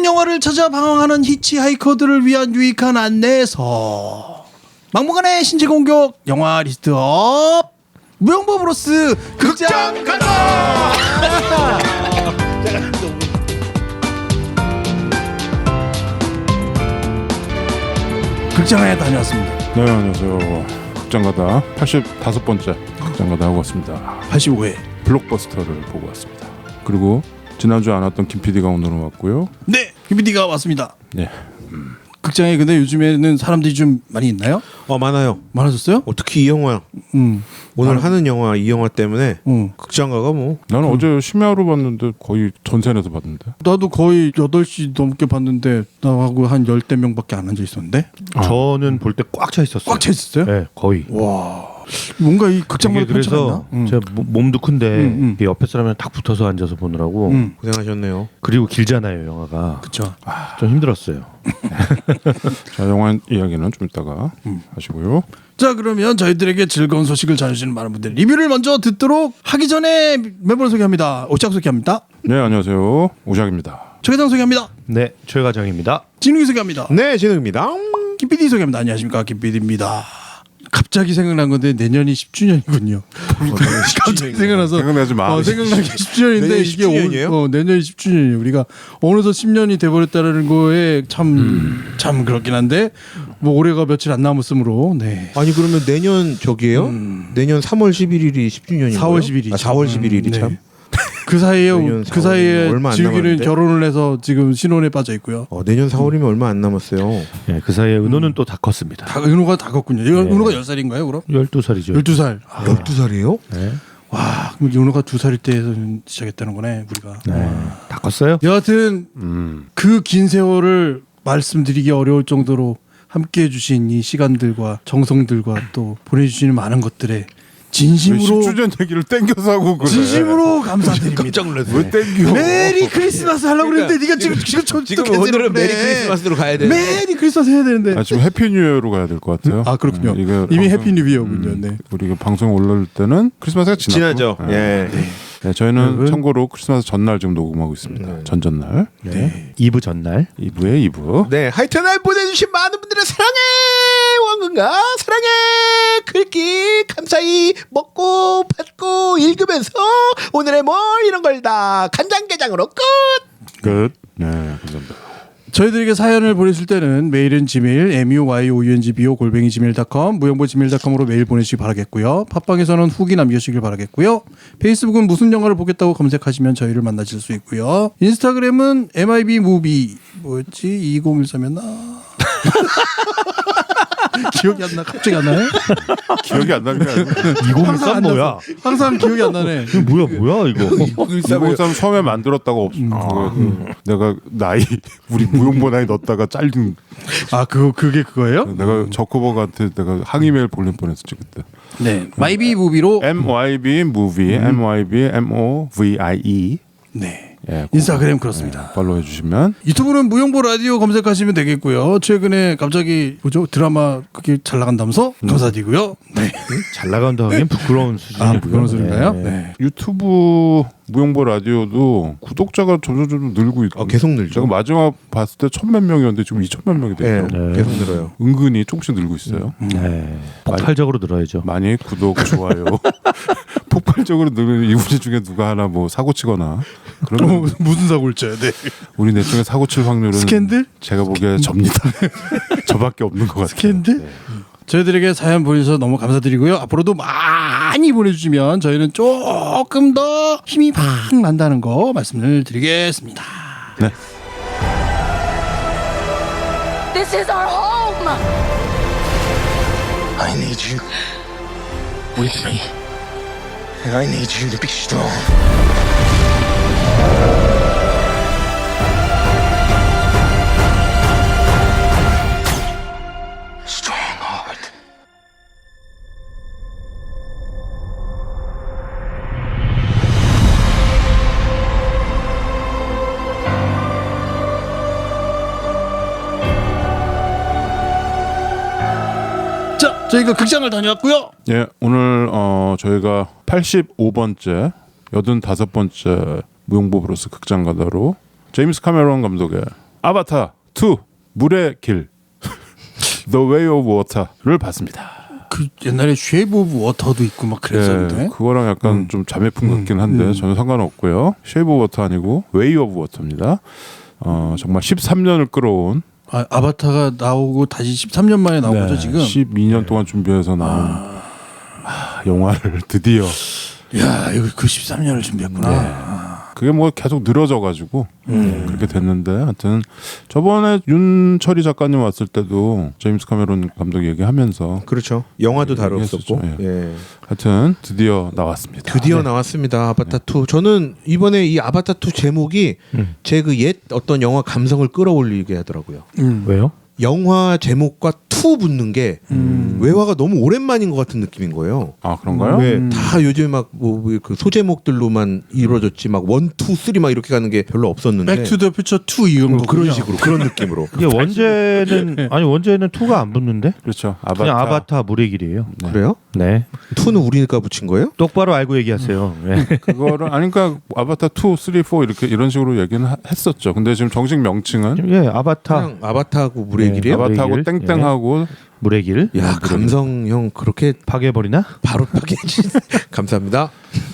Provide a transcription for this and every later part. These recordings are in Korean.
영화를 찾아 방황하는 히치하이커들을 위한 유익한 안내서 막무가내 신체 공격 영화 리스트업 무용보 브로스 극장 간다. 극장에 다녀왔습니다. 네, 안녕하세요. 극장가다 85번째 극장가다 하고 왔습니다. 85회 블록버스터를 보고 왔습니다. 그리고 지난주에 안 왔던 김 PD가 오늘은 왔고요. 네, PPD가 왔습니다. 네. 극장에 근데 요즘에는 사람들이 좀 많이 있나요? 많아요. 많아졌어요? 특히 이 영화 오늘 하는 영화 이 영화 때문에 극장가가 뭐 나는 어제 심야로 봤는데 거의 전세내서 봤는데. 나도 거의 8시 넘게 봤는데 나하고 한 10대 명밖에 안 앉아 있었는데 저는 볼 때 꽉 차 있었어요. 꽉 차 있었어요? 네, 거의. 와, 뭔가 이 극장마다 그래서 제가 몸도 큰데 옆에 사람이랑 딱 붙어서 앉아서 보느라고 고생하셨네요. 그리고 길잖아요 영화가. 그쵸. 좀 힘들었어요. 자, 영화 이야기는 좀 이따가 하시고요. 자, 그러면 저희들에게 즐거운 소식을 전해주시는 많은 분들 리뷰를 먼저 듣도록 하기 전에 멤버를 소개합니다. 오작 소개합니다. 네, 안녕하세요. 오작입니다. 최회장 소개합니다. 네, 최과장입니다. 진욱이 소개합니다. 네, 진우입니다. 김PD 소개합니다. 안녕하십니까, 김PD입니다. 갑자기 생각난 건데 내년이 10주년이군요. 갑자기 생각나서 생각나지 마. 생각나기 10주년인데 내년이 이게 10주년이에요? 내년이 10주년이에요. 우리가 어느덧 10년이 돼버렸다는 거에 참 그렇긴 한데 뭐 올해가 며칠 안 남았으므로 네. 아니 그러면 내년 저기예요? 내년 3월 11일이 10주년이에요. 4월 11일이죠. 4월 11일이 네. 참. 그 사이에 내년 그 사이에 4월이면 얼마 안 지우기는 남았는데? 결혼을 해서 지금 신혼에 빠져 있고요. 내년 4월이면 얼마 안 남았어요. 네, 그 사이에 은호는 또 다 컸습니다. 은호가 다 컸군요. 이거 네. 은호가 10살인가요, 그럼? 12살이죠. 12살. 12살이에요? 네. 와, 그럼 은호가 2살일 때 시작했다는 거네, 우리가. 다 컸어요? 여하튼 그 긴 세월을 말씀드리기 어려울 정도로 함께해 주신 이 시간들과 정성들과 또 보내주시는 많은 것들에 진심으로 10주년 얘기를 땡겨서 하고 그래. 진심으로 감사드립니다. 깜짝 놀랐어요. 왜 땡겨? 메리 크리스마스 하려고 그랬는데 네가 지금 지금 오늘은 메리 크리스마스로 가야 돼. 메리 크리스마스 해야 되는데. 아, 지금 해피 뉴 이어로 가야 될 것 같아요. 아, 그렇군요. 이게 이미 방송- 해피 뉴 이어군요. 네. 우리가 방송 올릴 때는 크리스마스가 지나죠. 예. 예. 네, 저희는 여러분. 참고로 크리스마스 전날 지금 녹음하고 있습니다. 전전날. 네. 2부 전날. 2부에 2부. 네, 하여튼 날 보내주신 많은 분들의 사랑해 왕건가 사랑해 글귀 감사히 먹고 받고 읽으면서 오늘의 뭐 이런 걸 다 간장게장으로 끝. 끝. 네, 감사합니다. 저희들에게 사연을 보내실 때는 메일은 gmail muyongbO@gmail.com 무용보@gmail.com으로 메일 보내시기 바라겠고요. 팟빵에서는 후기 남겨주시길 바라겠고요. 페이스북은 무슨 영화를 보겠다고 검색하시면 저희를 만나실 수 있고요. 인스타그램은 MIBmovie 뭐였지? 2013이었나? 기억이 안 나. 갑자기 안 나네? 기억이 안 나는 게 아니고 2013 뭐야? 항상 기억이 안 나네. 이거 뭐야 이거? 2013 처음에 만들었다고 내가 나이 우리 무용보 나이 넣었다가 잘린 아, 그게 그거예요? 내가 저커버가한테 내가 항의 메일 보낼 뻔했었지 그때. 네. 마이비무비로 MYB movie MYB MOVIE 네. 예, 인스타그램 그렇습니다. 팔로우 해주시면 유튜브는 무용보 라디오 검색하시면 되겠고요. 최근에 갑자기 뭐죠? 드라마 그게 잘 나간다면서 감사드리고요. 네. 잘 나간다 하긴 부끄러운 수준이고요. 그런 소린가요? 네. 네. 유튜브 무용보 라디오도 구독자가 점점 늘고 있고 계속 늘죠. 제가 마지막 봤을 때 1,000몇 명이었는데 지금 2,000몇 명이 예, 됐죠. 네. 계속 늘어요. 은근히 조금씩 늘고 있어요. 네. 폭발적으로 늘어야죠. 많이 구독, 좋아요. 폭발적으로 늘면 이분들 중에 누가 하나 뭐 사고 치거나 그러면 무슨 사고를 쳐야 돼? 우리 넷 중에 사고 칠 확률은 스캔들? 제가 보기에 접니다. 저밖에 없는 것 같아요. 스캔들? 네. 저희들에게 사연 보내주셔서 너무 감사드리고요. 앞으로도 많이 보내주시면 저희는 조금 더 힘이 팍 난다는 거 말씀을 드리겠습니다. 네. This is our home. I need you with me. And I need you to be strong. Strong heart. 자, 저희가 극장을 다녀왔고요. 예, 오늘 저희가 85번째, 85번째 무용보 브로스 극장 가다로 제임스 카메론 감독의 아바타 2 물의 길 The Way of Water를 봤습니다. 그 옛날에 쉐이브 오브 워터도 있고 막 그랬었는데. 네, 그거랑 약간 좀 자매품 같긴 한데 전혀 상관없고요. 쉐이브 오브 워터 아니고 웨이 오브 워터입니다. 정말 13년을 끌어온 아바타가 나오고 다시 13년 만에 나온 거죠 지금. 12년 동안 준비해서 나온 영화를 드디어 야 이거 그 13년을 준비했구나. 그게 뭐 계속 늘어져가지고 그렇게 됐는데 하여튼 저번에 윤철이 작가님 왔을 때도 제임스 카메론 감독 얘기하면서 그렇죠. 영화도 다뤘었고. 얘기했었죠. 예. 하여튼 드디어 나왔습니다. 드디어 나왔습니다. 아바타 2. 저는 이번에 이 아바타 2 제목이 제 그 옛 어떤 영화 감성을 끌어올리게 하더라고요. 왜요? 영화 제목과 2 붙는 게 외화가 너무 오랜만인 것 같은 느낌인 거예요. 아 그런가요? 왜 다 요즘 막뭐 그 소제목들로만 이루어졌지 막 1, 2, 3 막 이렇게 가는 게 별로 없었는데 백투더 퓨처 2 이런 거 그런 식으로 그런 느낌으로. 이게 원제는 아니 원제는 2가 안 붙는데 그렇죠. 그냥 아바타 물의 길이에요. 그래요? 네. 2는 우리가 붙인 거예요? 똑바로 알고 얘기하세요. 네. 그거를 아니 그러니까 아바타 2, 3, 4 이렇게 이런 식으로 얘기는 했었죠. 근데 지금 정식 명칭은 예, 아바타 그냥 아바타하고 물의 길이에요? 아바타하고 물의 길. 땡땡하고 물의 길. 야 감성형 그렇게 파괴버리나? 바로 파괴지. 감사합니다.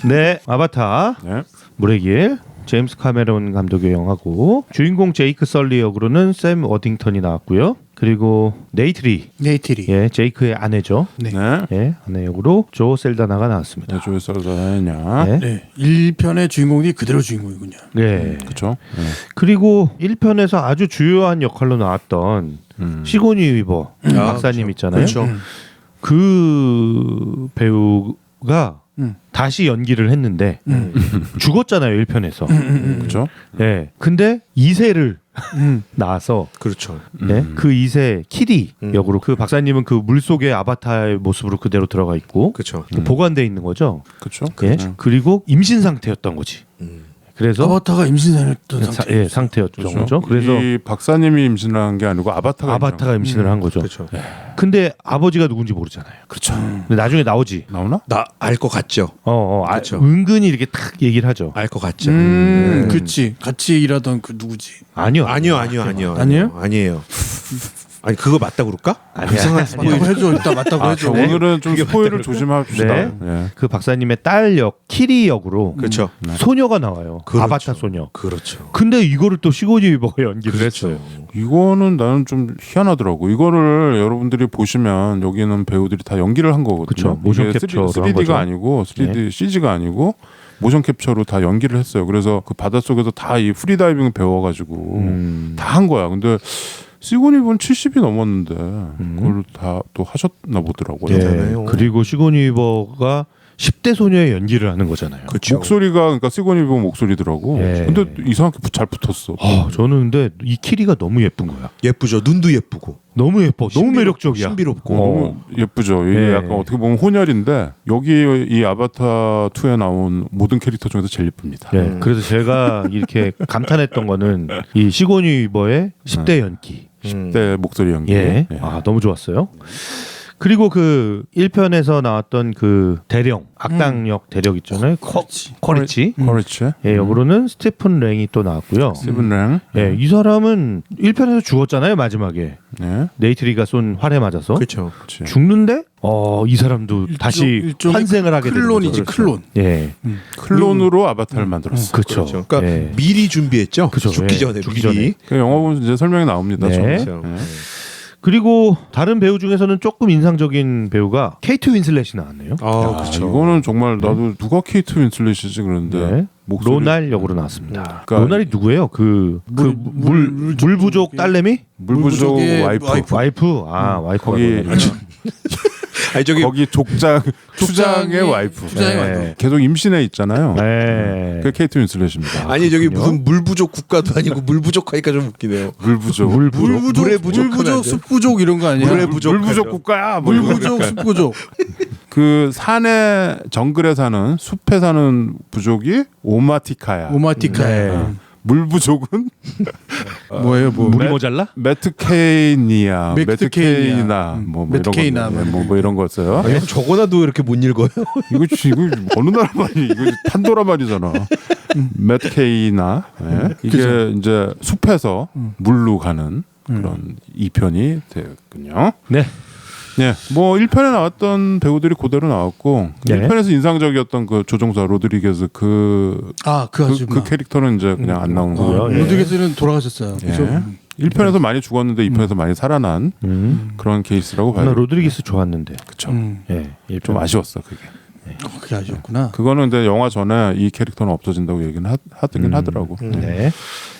네, 아바타 네. 물의 길. 제임스 카메론 감독의 영화고 주인공 제이크 설리 역으로는 샘 워딩턴이 나왔고요. 그리고 네이트리, 네이트리. 예, 제이크의 아내죠. 네. 예, 아내 역으로 조 셀다나가 나왔습니다. 네, 조에 썰다냐. 네, 네. 1편의 주인공이 그대로 주인공이군요. 네. 그렇죠. 네. 그리고 1편에서 아주 주요한 역할로 나왔던 시고니 위버 박사님 그렇죠. 있잖아요. 그렇죠. 그 배우가 다시 연기를 했는데 죽었잖아요 1편에서. 그렇죠. 예. 근데 2세를 나와서 그렇죠. 네, 그 2세 키리 역으로 그 박사님은 그 물속의 아바타의 모습으로 그대로 들어가 있고 그렇죠. 보관돼 있는 거죠. 그렇죠. 예. 그리고 임신 상태였던 거지. 그래서 아바타가 임신했던 상태. 예, 상태였던 거죠. 그래서 이 박사님이 임신을 한 게 아니고 아바타가 임신을 한 거죠. 그렇죠. 근데 아버지가 누군지 모르잖아요. 그렇죠. 근데 나중에 나오지. 나오나? 나 알 것 같죠. 그렇죠. 은근히 이렇게 탁 얘기를 하죠. 알 것 같죠. 그치. 같이 일하던 그 누구지? 아니요. 아니에요. 아니에요? 아니에요. 아니 그거 맞다 그럴까? 아니야. 이상한 맞다고 해줘. 일단 맞다고 해줘. 자, 오늘은 좀 스포일을 조심합시다. 네. 예. 그 박사님의 딸 역 키리 역으로 그렇죠. 소녀가 나와요. 그렇죠. 아바타 소녀. 그렇죠. 근데 이거를 또 시고니 위버가 연기를 했어요. 이거는 나는 좀 희한하더라고. 이거를 여러분들이 보시면 여기는 배우들이 다 연기를 한 거거든요. 그쵸. 모션 캡처로 한 3D가 거죠. 아니고 3D 네. CG가 아니고 모션 캡처로 다 연기를 했어요. 그래서 그 바닷속에서 다 이 프리다이빙을 배워가지고 다 한 거야. 근데 시고니분 70이 넘었는데 그걸 다 또 하셨나 보더라고요. 예. 대단해요. 그리고 시고니 위버가 10대 소녀의 연기를 하는 거잖아요. 그렇죠. 목소리가 그러니까 시고니분 목소리더라고. 예. 근데 이상하게 잘 붙었어. 저는 근데 이 키리가 너무 예쁜 거야. 예쁘죠. 눈도 예쁘고. 너무 예뻐. 너무 매력적이야. 신비롭고. 너무 예쁘죠. 이게 예. 약간 어떻게 보면 혼혈인데 여기 이 아바타 2에 나온 모든 캐릭터 중에서 제일 예쁩니다. 예. 그래서 제가 이렇게 감탄했던 거는 이 시고니 위버의 10대 연기. 10대 목소리 연기. 예. 예. 아, 너무 좋았어요. 그리고 그 1편에서 나왔던 그 대령, 악당역 대력 있잖아요. 커리치. 그렇지. 예, 역으로는 스티픈 랭이 또 나왔고요. 스티븐 랭. 예, 이 사람은 1편에서 죽었잖아요, 마지막에. 네. 네이트리가 쏜 활에 맞아서. 그렇죠. 그렇지. 죽는데 이 사람도 다시 일종의 환생을 하게 되는 클론이지 거죠. 클론. 예. 클론으로 아바타를 만들었어. 그렇죠. 그러니까 예. 미리 준비했죠. 그쵸, 죽기 예. 전에 죽기 미리. 전에. 그 영화 보면 이제 설명이 나옵니다. 네. 처음에. 그렇죠. 예. 그리고 다른 배우 중에서는 조금 인상적인 배우가 케이트 윈슬렛이 나왔네요. 아, 야, 그렇죠. 이거는 정말 나도 누가 케이트 윈슬렛이지 그런데 네. 목소리 로날 역으로 나왔습니다. 그러니까 로날이 누구예요? 물 부족 딸내미? 물부족 물부족의 와이프. 와이프. 아, 와이프가 거기 로날이구나. 아니 저기 거기 추장의 와이프. 추장의 네. 와이프. 계속 임신해 있잖아요. 네. 그 케이트 윈슬렛입니다. 아니 저기 그렇군요. 무슨 물 부족 국가도 아니고 물 부족하니까 좀 웃기네요. 물부족. 물부족, 물의 부족하면 안 물부족, 돼. 숲부족 이런 거 아니야? 물의 부족. 물부족 국가야. 뭐 이런 거. 물부족, 숲부족. 그 산에 정글에 사는 숲에 사는 부족이 오마티카야. 오마티카에 물부족은 뭐예요? 뭐 물이 모자라? 메트케이니아, 메트케이니아. 메트케이나 뭐 메트케이나 이런 거, 뭐 이런 거였어요. 그냥 적어놔도 이렇게 못 읽어요. 이거 어느 나라 말이 이거 판도라 말이잖아. 맷케이나 이게 이제 숲에서 물로 가는 그런 2편이 되었군요. 네. 네, 뭐 1편에 나왔던 배우들이 그대로 나왔고 네. 1편에서 인상적이었던 그 조종사 로드리게즈 그 아줌마. 캐릭터는 이제 그냥 안 나오는 거고요. 예. 로드리게즈는 돌아가셨어요. 예. 그죠? 1편에서 많이 죽었는데 2편에서 많이 살아난 그런 케이스라고 봐요. 나 로드리기스 좋았는데. 그쵸. 예. 좀 아쉬웠어 그게. 그게 아쉬웠구나. 그거는 근데 영화 전에 이 캐릭터는 없어진다고 얘기는 하긴 하더라고. 네.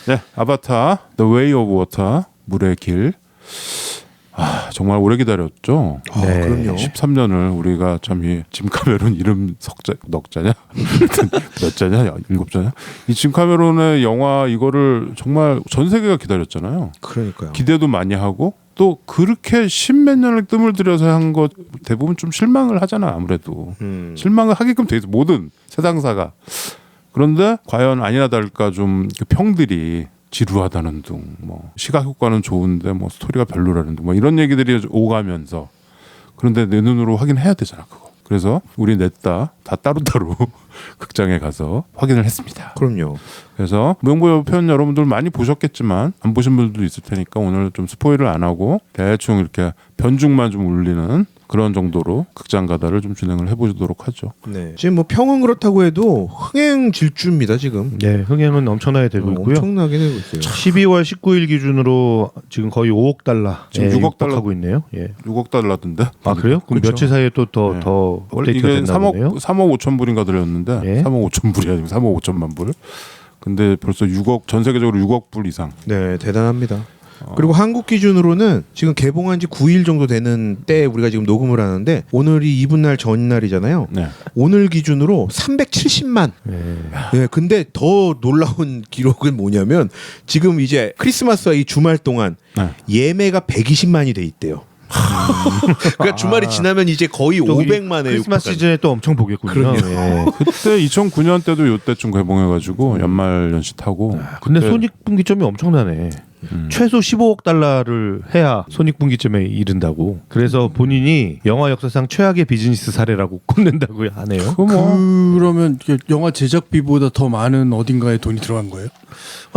네, 아바타, The Way of Water, 물의 길. 아, 정말 오래 기다렸죠. 네. 그럼요. 13년을 우리가 참 이 짐 카메론 이름 넉자냐? 몇 자냐? 7자냐? 이 짐 카메론의 영화 이거를 정말 전 세계가 기다렸잖아요. 그러니까요. 기대도 많이 하고 또 그렇게 십몇 년을 뜸을 들여서 한 거 대부분 좀 실망을 하잖아 아무래도. 실망을 하게끔 돼 있어 모든 세상사가. 그런데 과연 아니나 다를까 좀 그 평들이 지루하다는 둥, 뭐 시각 효과는 좋은데 뭐 스토리가 별로라는 둥, 뭐 이런 얘기들이 오가면서 그런데 내 눈으로 확인해야 되잖아 그거. 그래서 우리 넷다 다 따로따로 극장에 가서 확인을 했습니다. 그럼요. 그래서 무용보 편 여러분들 많이 보셨겠지만 안 보신 분들도 있을 테니까 오늘 좀 스포일을 안 하고 대충 이렇게 변죽만 좀 울리는 그런 정도로 극장 가다를 좀 진행을 해보도록 하죠. 네. 지금 뭐 평은 그렇다고 해도 흥행 질주입니다 지금. 네, 흥행은 엄청나게 되고 있고요. 엄청나게 되고 있어요. 12월 19일 기준으로 지금 거의 5억 달러 지금 6억 달러 하고 있네요. 예. 6억 달러던데. 아 그래요? 그럼 그쵸. 며칠 사이에 또 더 네. 더 원래 업데이트가 이게 됐나 보네요. 3억 5천 불인가 들었는데 예. 3억 5천 불이 아니고 3억 5천만 불. 근데 벌써 6억 전 세계적으로 6억 불 이상. 네, 대단합니다. 그리고 한국 기준으로는 지금 개봉한 지 9일 정도 되는 때 우리가 지금 녹음을 하는데 오늘이 이분날 전날이잖아요. 네. 오늘 기준으로 370만. 네, 근데 더 놀라운 기록은 뭐냐면 지금 이제 크리스마스와 이 주말 동안 네. 예매가 120만이 돼 있대요. 그러니까 주말이 지나면 이제 거의 또 500만에 크리스마스 시즌에 또 엄청 보겠군요. 그럼요. 예. 그때 2009년 때도 요때쯤 개봉해가지고 연말 연시 타고. 근데 그때 손익분기점이 엄청나네. 최소 15억 달러를 해야 손익분기점에 이른다고. 그래서 본인이 영화 역사상 최악의 비즈니스 사례라고 꼽는다고 하네요. 그거 뭐 그러면 이게 영화 제작비보다 더 많은 어딘가에 돈이 들어간 거예요?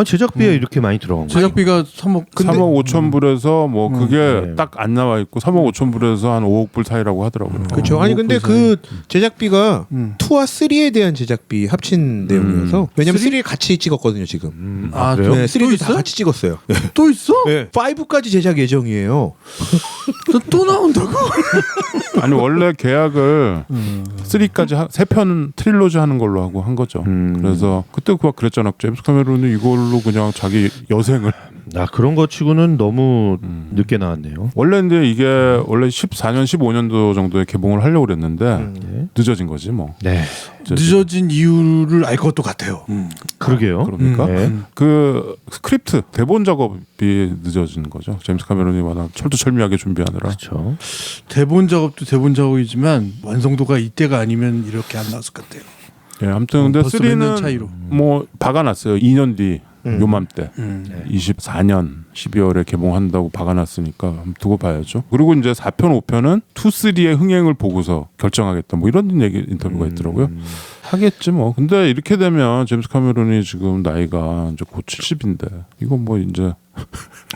제작비에 이렇게 많이 들어간 거예요. 제작비가 3억. 3억 5천 불에서 뭐 그게 네. 딱 안 나와 있고 3억 5천 불에서 한 5억 불 사이라고 하더라고요. 그렇죠. 아니 근데 그 제작비가 2와 3에 대한 제작비 합친 내용이어서 왜냐면 3를 같이 찍었거든요 지금. 아, 그래요? 네, 3도 다 있어? 같이 찍었어요. 또 있어? 네, 5까지 제작 예정이에요. 또 나온다고? 아니 원래 계약을 3까지 3편 트릴로지 하는 걸로 하고 한 거죠. 그래서 그때 막 그랬잖아. 제임스 카메론이 이걸로 그냥 자기 여생을 그런 거 치고는 너무 늦게 나왔네요. 원래 근데 이게 원래 14년 15년도 정도에 개봉을 하려고 그랬는데 늦어진 거지 뭐. 네. 늦어진 이유를 알 것도 같아요. 그러게요. 그러니까 네. 그 스크립트 대본 작업이 늦어진 거죠. 제임스 카메론이 워낙 철두철미하게 준비하느라. 그렇죠. 대본 작업도 대본 작업이지만 완성도가 이때가 아니면 이렇게 안 나왔을 것 같아요. 예, 아무튼 근데 벌써 몇년 3는 차이로. 뭐 박아놨어요. 2년 뒤 요맘때 24년 12월에 개봉한다고 박아놨으니까 한번 두고 봐야죠. 그리고 이제 4편 5편은 2, 3의 흥행을 보고서 결정하겠다. 뭐 이런 얘기 인터뷰가 있더라고요. 하겠지 뭐. 근데 이렇게 되면 제임스 카메론이 지금 나이가 이제 곧 70인데 이건 뭐 이제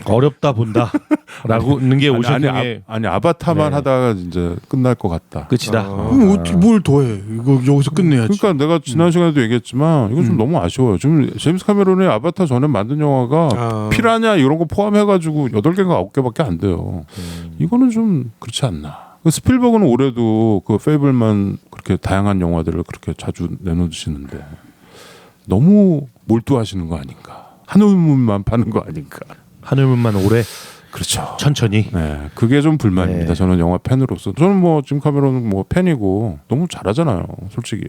어렵다 본다라고는 게 오션형의 아니 아바타만 네. 하다가 이제 끝날 것 같다. 끝이다. 뭘 더해? 이거 여기서 끝내야지. 그러니까 내가 지난 시간에도 얘기했지만 이건 좀 너무 아쉬워요. 지금 제임스 카메론의 아바타 전에 만든 영화가 피라냐 이런 거 포함해가지고 8개인가 9개밖에 안 돼요. 이거는 좀 그렇지 않나. 스필버그는 올해도 그 페이블만 그렇게 다양한 영화들을 그렇게 자주 내놓으시는데 너무 몰두하시는 거 아닌가. 한 의문만 파는 거 아닌가. 하늘문만 오래 그렇죠. 천천히. 네, 그게 좀 불만입니다. 네. 저는 영화 팬으로서 저는 뭐 짐 카메론 뭐 팬이고 너무 잘하잖아요, 솔직히.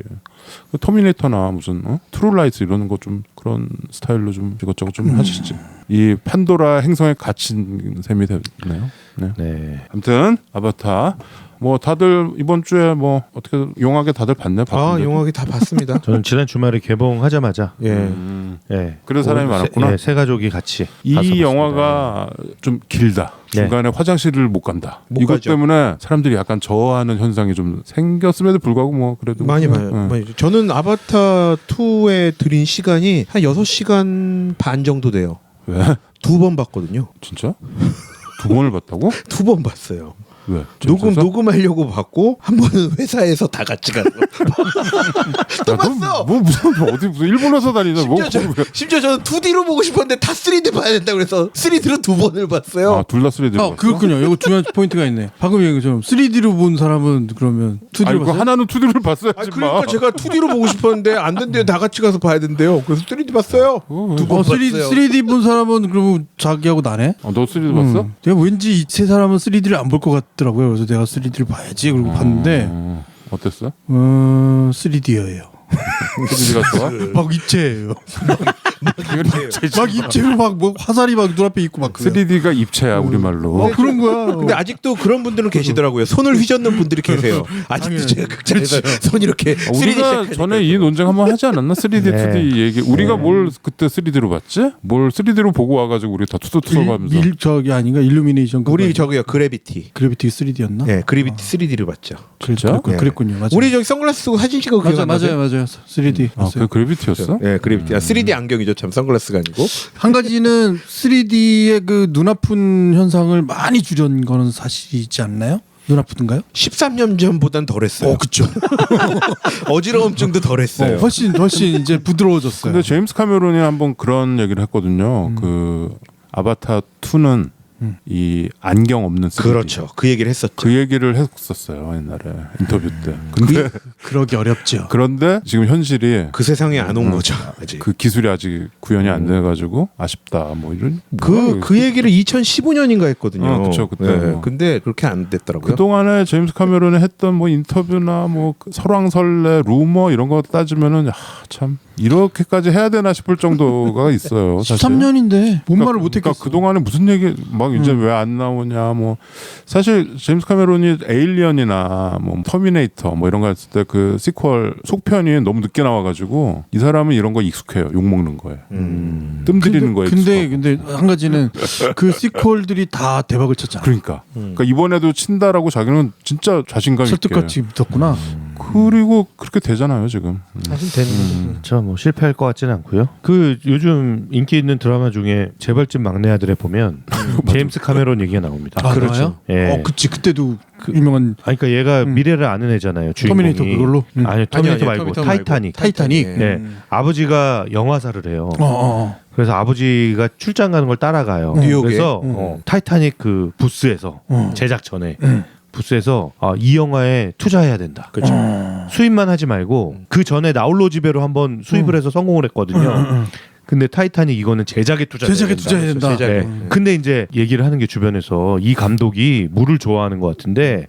터미네이터나 무슨 트루라이트 이런 거 좀 그런 스타일로 좀 이것저것 좀 하시지. 이 판도라 행성에 갇힌 셈이 됐네요. 네. 네. 아무튼 아바타 뭐 다들 이번 주에 뭐 어떻게 용하게 다들 봤네. 용하게 다 봤습니다. 저는 지난 주말에 개봉하자마자 예. 예. 그런 사람이 많았구나. 세 가족이 같이 가서 이 봤습니다. 영화가 좀 길다. 네. 중간에 화장실을 못 간다. 못 이것 가죠. 때문에 사람들이 약간 저하는 현상이 좀 생겼음에도 불구하고 뭐 그래도 많이 봐요. 많이. 저는 아바타 2에 들인 시간이 한 6시간 반 정도 돼요. 왜? 2번 봤거든요. 진짜? 2번을 봤다고? 2번 봤어요. 왜? 녹음하려고 봤고 한 번은 회사에서 다 같이 가서 또 봤어. 뭐 무슨 일본에서 다니나 뭐 심지어 저는 2D로 보고 싶었는데 다 3D 봐야 된다 그래서 3D로 2번을 봤어요. 아, 둘 다 3D 봤어? 그렇군요. 이거 중요한 포인트가 있네. 방금 얘기 좀 3D로 본 사람은 그러면 2D로 아니 그 봤어요? 하나는 2D를 봤어야지. 아, 그러니까 제가 2D로 보고 싶었는데 안 된대요. 다 같이 가서 봐야 된대요. 그래서 3D 봤어요. 2번 봤어요. 3D 본 사람은 그러면 자기하고 나네? 너 3D 봤어? 내가 왠지 이 세 사람은 3D를 안 볼 것 같더라고요. 그래서 내가 3D를 봐야지. 그러고 봤는데 어땠어? 3D예요. 3D가 좋아? 막 입체예요. 막 입체로 막 뭐 화살이 막 눈앞에 있고 막 그래요. 3D가 입체야 우리말로. 그런 거야. 근데 아직도 그런 분들은 계시더라고요. 손을 휘젓는 분들이 계세요. 아직도 제가 극장에서 손 이렇게 3D 우리가 시작하니까. 전에 이 논쟁 한번 하지 않았나? 3D, 네. 2D 얘기. 우리가 뭘 그때 3D로 봤지? 뭘 3D로 보고 와가지고 우리 다 투덜투덜하면서. 저기 아닌가? 일루미네이션 우리 저기요 그래비티. 그래비티 3D였나? 네, 그래비티 3D를 봤죠. 진짜? 그랬군요. 맞아요. 우리 저기 선글라스 쓰고 사진 찍어 맞아요. 3D. 아, 그 그래비티였어? 네, 그래비티. 3D 안경이죠. 참 선글라스가 아니고. 한 가지는 3D의 그 눈 아픈 현상을 많이 줄인 거는 사실이지 않나요? 눈 아프던가요? 13년 전보단 덜했어요. 그쵸. 어지러움증도 덜했어요. 훨씬 이제 부드러워졌어요. 근데 제임스 카메론이 한번 그런 얘기를 했거든요. 그 아바타 2는 이 안경 없는 3D. 그렇죠. 그 얘기를 했었죠. 그 얘기를 했었어요 옛날에 인터뷰 때. 근데 그러기 어렵죠. 그런데 지금 현실이 그 세상에 안 온 거죠. 아직. 그 기술이 아직 구현이 안 돼가지고 아쉽다 뭐 이런. 그 얘기를 2015년인가 했거든요. 그쵸, 그때 뭐. 근데 그렇게 안 됐더라고요. 그 동안에 제임스 카메론이 했던 뭐 인터뷰나 뭐 설왕설래 루머 이런 거 따지면은 참 이렇게까지 해야 되나 싶을 정도가 있어요. 사실. 13년인데 뭔 말을 못 했겠어. 그 동안에 무슨 얘기 막 이제 왜 안 나오냐 뭐 사실 제임스 카메론이 에일리언이나 뭐 터미네이터 뭐 이런 거 했을 때 그 시퀄 속편이 너무 늦게 나와가지고 이 사람은 이런 거 익숙해요. 욕 먹는 거에 뜸들이는 거에. 근데 한 가지는 그 시퀄들이 다 대박을 쳤잖아. 그러니까 이번에도 친다라고 자기는 진짜 자신감 있게 설득같이 믿었구나. 그리고 그렇게 되잖아요 지금. 사실 되는 거죠. 뭐 실패할 것 같지는 않고요. 그 요즘 인기 있는 드라마 중에 재벌집 막내 아들에 보면 제임스 카메론 얘기가 나옵니다. 아, 그렇죠. 예. 그치. 그때도 유명한 아니, 그러니까 얘가 미래를 아는 애잖아요. 주인공이. 터미네이터 그걸로? 아니요, 터미네이터 아니요, 말고 터미네이터 타이타닉. 타이타닉. 네, 아버지가 영화사를 해요. 어. 그래서 아버지가 출장 가는 걸 따라가요. 뉴욕에? 그래서 타이타닉 그 부스에서 제작 전에 부스에서 이 영화에 투자해야 된다. 그렇죠. 수입만 하지 말고 그 전에 나홀로 지배로 한번 수입을 해서 성공을 했거든요. 근데 타이타닉 이거는 제작에 투자해야 된다. 제작에. 네. 근데 이제 얘기를 하는 게 주변에서 이 감독이 물을 좋아하는 것 같은데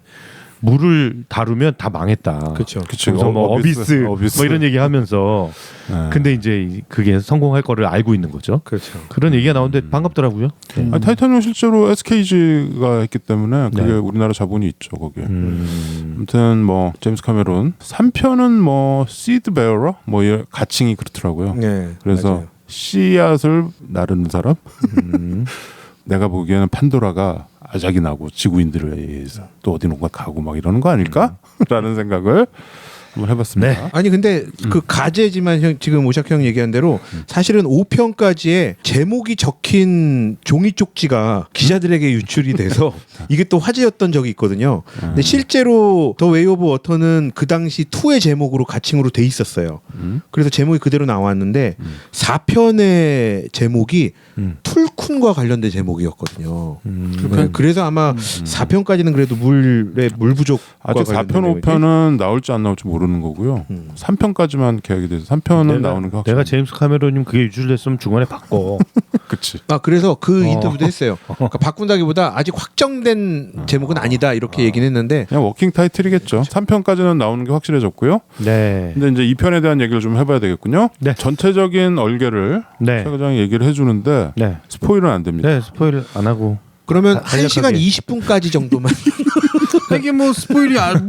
물을 다루면 다 망했다. 그렇죠. 그래서 뭐 어비스 뭐 이런 얘기하면서 네. 근데 이제 그게 성공할 거를 알고 있는 거죠. 그렇죠. 그런 얘기가 나오는데 반갑더라고요. 아니, 타이타닉은 실제로 SKG가 했기 때문에 그게 네. 우리나라 자본이 있죠 거기에. 아무튼 뭐 제임스 카메론 3편은 뭐 시드 베어러 뭐 이런 가칭이 그렇더라고요. 네. 그래서 맞아요. 씨앗을 나르는 사람. 내가 보기에는 판도라가 아작이 나고 지구인들에 의해서 또 어디론가 가고 막 이러는 거 아닐까라는 생각을 한번 해봤습니다. 네. 아니 근데 그 가제지만 지금 오샥 형 얘기한 대로 사실은 5편까지의 제목이 적힌 종이 쪽지가 기자들에게 유출이 돼서 이게 또 화제였던 적이 있거든요. 근데 실제로 더 웨이 오브 워터는 그 당시 2의 제목으로 가칭으로 돼 있었어요. 그래서 제목이 그대로 나왔는데 4편의 제목이 툴쿤과 관련된 제목이었거든요. 그래서 아마 4편까지는 그래도 물 부족과 아직 4편, 5편은 나올지 안 나올지 모르는 거고요. 3편까지만 계약이 돼서 3편은 나오는 게 확실히. 내가 제임스 카메론님 그게 유출됐으면 중간에 바꿔. 그치. 아 그래서 그 인터뷰도 했어요. 그러니까 바꾼다기보다 아직 확정된 제목은 아니다 이렇게 얘기는 했는데 그냥 워킹 타이틀이겠죠. 3편까지는 나오는 게 확실해졌고요. 네. 근데 이제 2편에 대한 얘기를 좀 해봐야 되겠군요. 네. 전체적인 얼개를 네. 최 과장이 얘기를 해주는데 네. 스포일은 안 됩니다. 네, 스포일 안 하고. 그러면 간략하게. 1시간 20분까지 정도만 이게 뭐 스포일이 할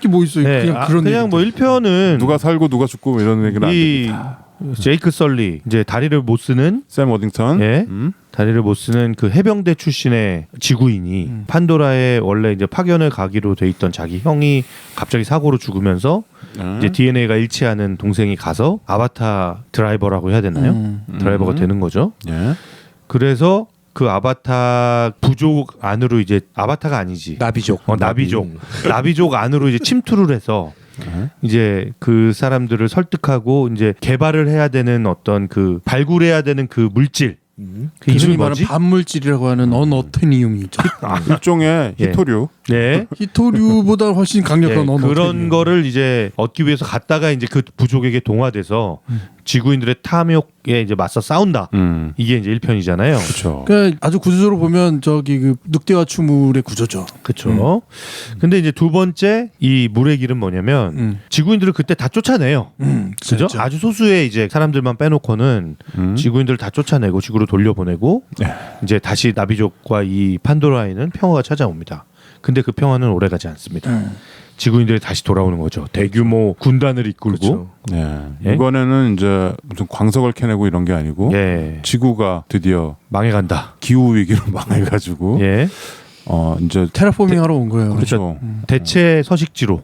게 뭐 있어요? 네. 그냥 그런 그냥 얘기들. 뭐 1편은 누가 살고 누가 죽고 뭐 이런 얘기는 안 됩니다. 제이크 설리 이제 다리를 못 쓰는 샘 워딩턴. 예. 다리를 못 쓰는 그 해병대 출신의 지구인이 판도라에 원래 이제 파견을 가기로 돼 있던 자기 형이 갑자기 사고로 죽으면서 이제 DNA가 일치하는 동생이 가서 아바타 드라이버라고 해야 되나요? 드라이버가 되는 거죠. 예. 그래서 그 아바타 부족 안으로 이제 아바타가 아니지. 나비족. 나비족 안으로 이제 침투를 해서 이제 그 사람들을 설득하고 이제 개발을 해야 되는 어떤 그 발굴해야 되는 그 물질. 그 이름이 이름이 말하는 뭐지? 반물질이라고 하는 언어테니움이죠. 일종의 예. 히토류. 네. 히토류보다 훨씬 강력한 예, 언어테니움. 그런 거를 이제 얻기 위해서 갔다가 이제 그 부족에게 동화돼서 지구인들의 탐욕에 이제 맞서 싸운다. 이게 이제 1편이잖아요. 그렇죠. 그러니까 아주 구조적으로 보면 저기 그 늑대와 추물의 구조죠. 그렇죠. 근데 이제 두 번째 이 물의 길은 뭐냐면 지구인들을 그때 다 쫓아내요. 그죠? 진짜. 아주 소수의 이제 사람들만 빼놓고는 지구인들을 다 쫓아내고 지구로 돌려보내고 이제 다시 나비족과 이 판도라에는 평화가 찾아옵니다. 근데 그 평화는 오래가지 않습니다. 지구인들이 다시 돌아오는 거죠. 대규모 군단을 이끌고. 그렇죠. 네. 예? 이번에는 이제 무슨 광석을 캐내고 이런 게 아니고 예. 지구가 드디어 망해간다. 기후 위기로 망해가지고 예. 이제 테라포밍 하러 온 거예요. 그렇죠. 대체 서식지로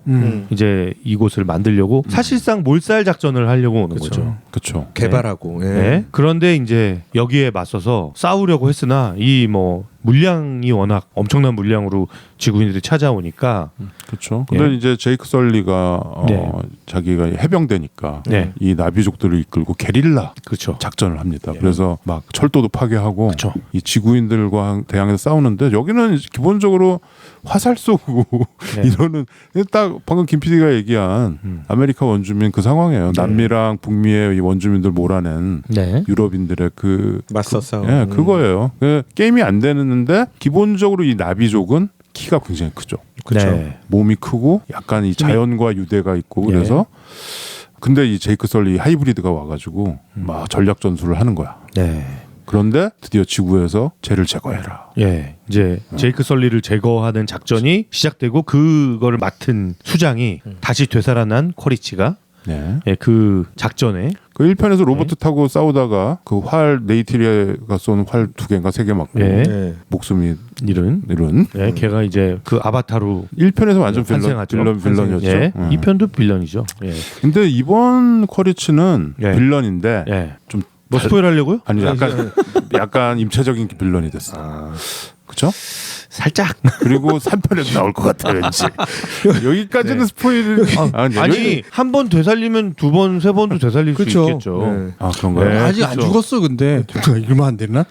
이제 이곳을 만들려고 사실상 몰살 작전을 하려고 오는 거죠. 그렇죠. 개발하고. 예. 네. 그런데 이제 여기에 맞서서 싸우려고 했으나 이 뭐 물량이 워낙 엄청난 물량으로 지구인들이 찾아오니까 그렇죠. 근데 예. 이제 제이크 설리가 네. 자기가 해병대니까 네. 이 나비족들을 이끌고 게릴라 그렇죠. 작전을 합니다. 그래서 막 철도도 파괴하고 그렇죠. 이 지구인들과 대항해서 싸우는데 여기는 기본적으로 화살 쏘고 네. 이러는 딱 방금 김 PD가 얘기한 아메리카 원주민 그 상황이에요. 남미랑 북미의 이 원주민들 몰아낸 네. 유럽인들의 그 맞서 싸움. 예, 그거예요. 그 게임이 안 되는데 기본적으로 이 나비족은 키가 굉장히 크죠. 네. 몸이 크고 약간 이 자연과 유대가 있고 예. 그래서 근데 이 제이크 설리 하이브리드가 와가지고 막 전략 전술을 하는 거야. 네. 그런데 드디어 지구에서 쟤를 제거해라. 예. 이제 제이크 설리를 제거하는 작전이 시작되고 그거를 맡은 수장이 다시 되살아난 쿼리치가 네. 예, 그 작전에 그 1편에서 로봇 타고 싸우다가 그 활 네이티리아가 쏘는 활 2개인가 3개 맞고 예. 네. 목숨이 이른 이런. 예, 걔가 이제 그 아바타로 1편에서 완전 탄생하죠. 빌런이었죠. 예. 2편도 빌런이죠. 예. 근데 이번 쿼리치는 예. 빌런인데 예. 좀 뭐 스포일 하려고요? 아니 약간 임체적인 빌런이 됐어. 그렇죠? 살짝. 그리고 3편에도 나올 것 같아 왠지. 여기까지는 스포일. 아니 한 번 되살리면 두 번, 세 번도 되살릴 수 그렇죠. 있겠죠. 네. 아 그런가요? 네. 아직 안 그렇죠. 죽었어 근데 이러면 안 되나?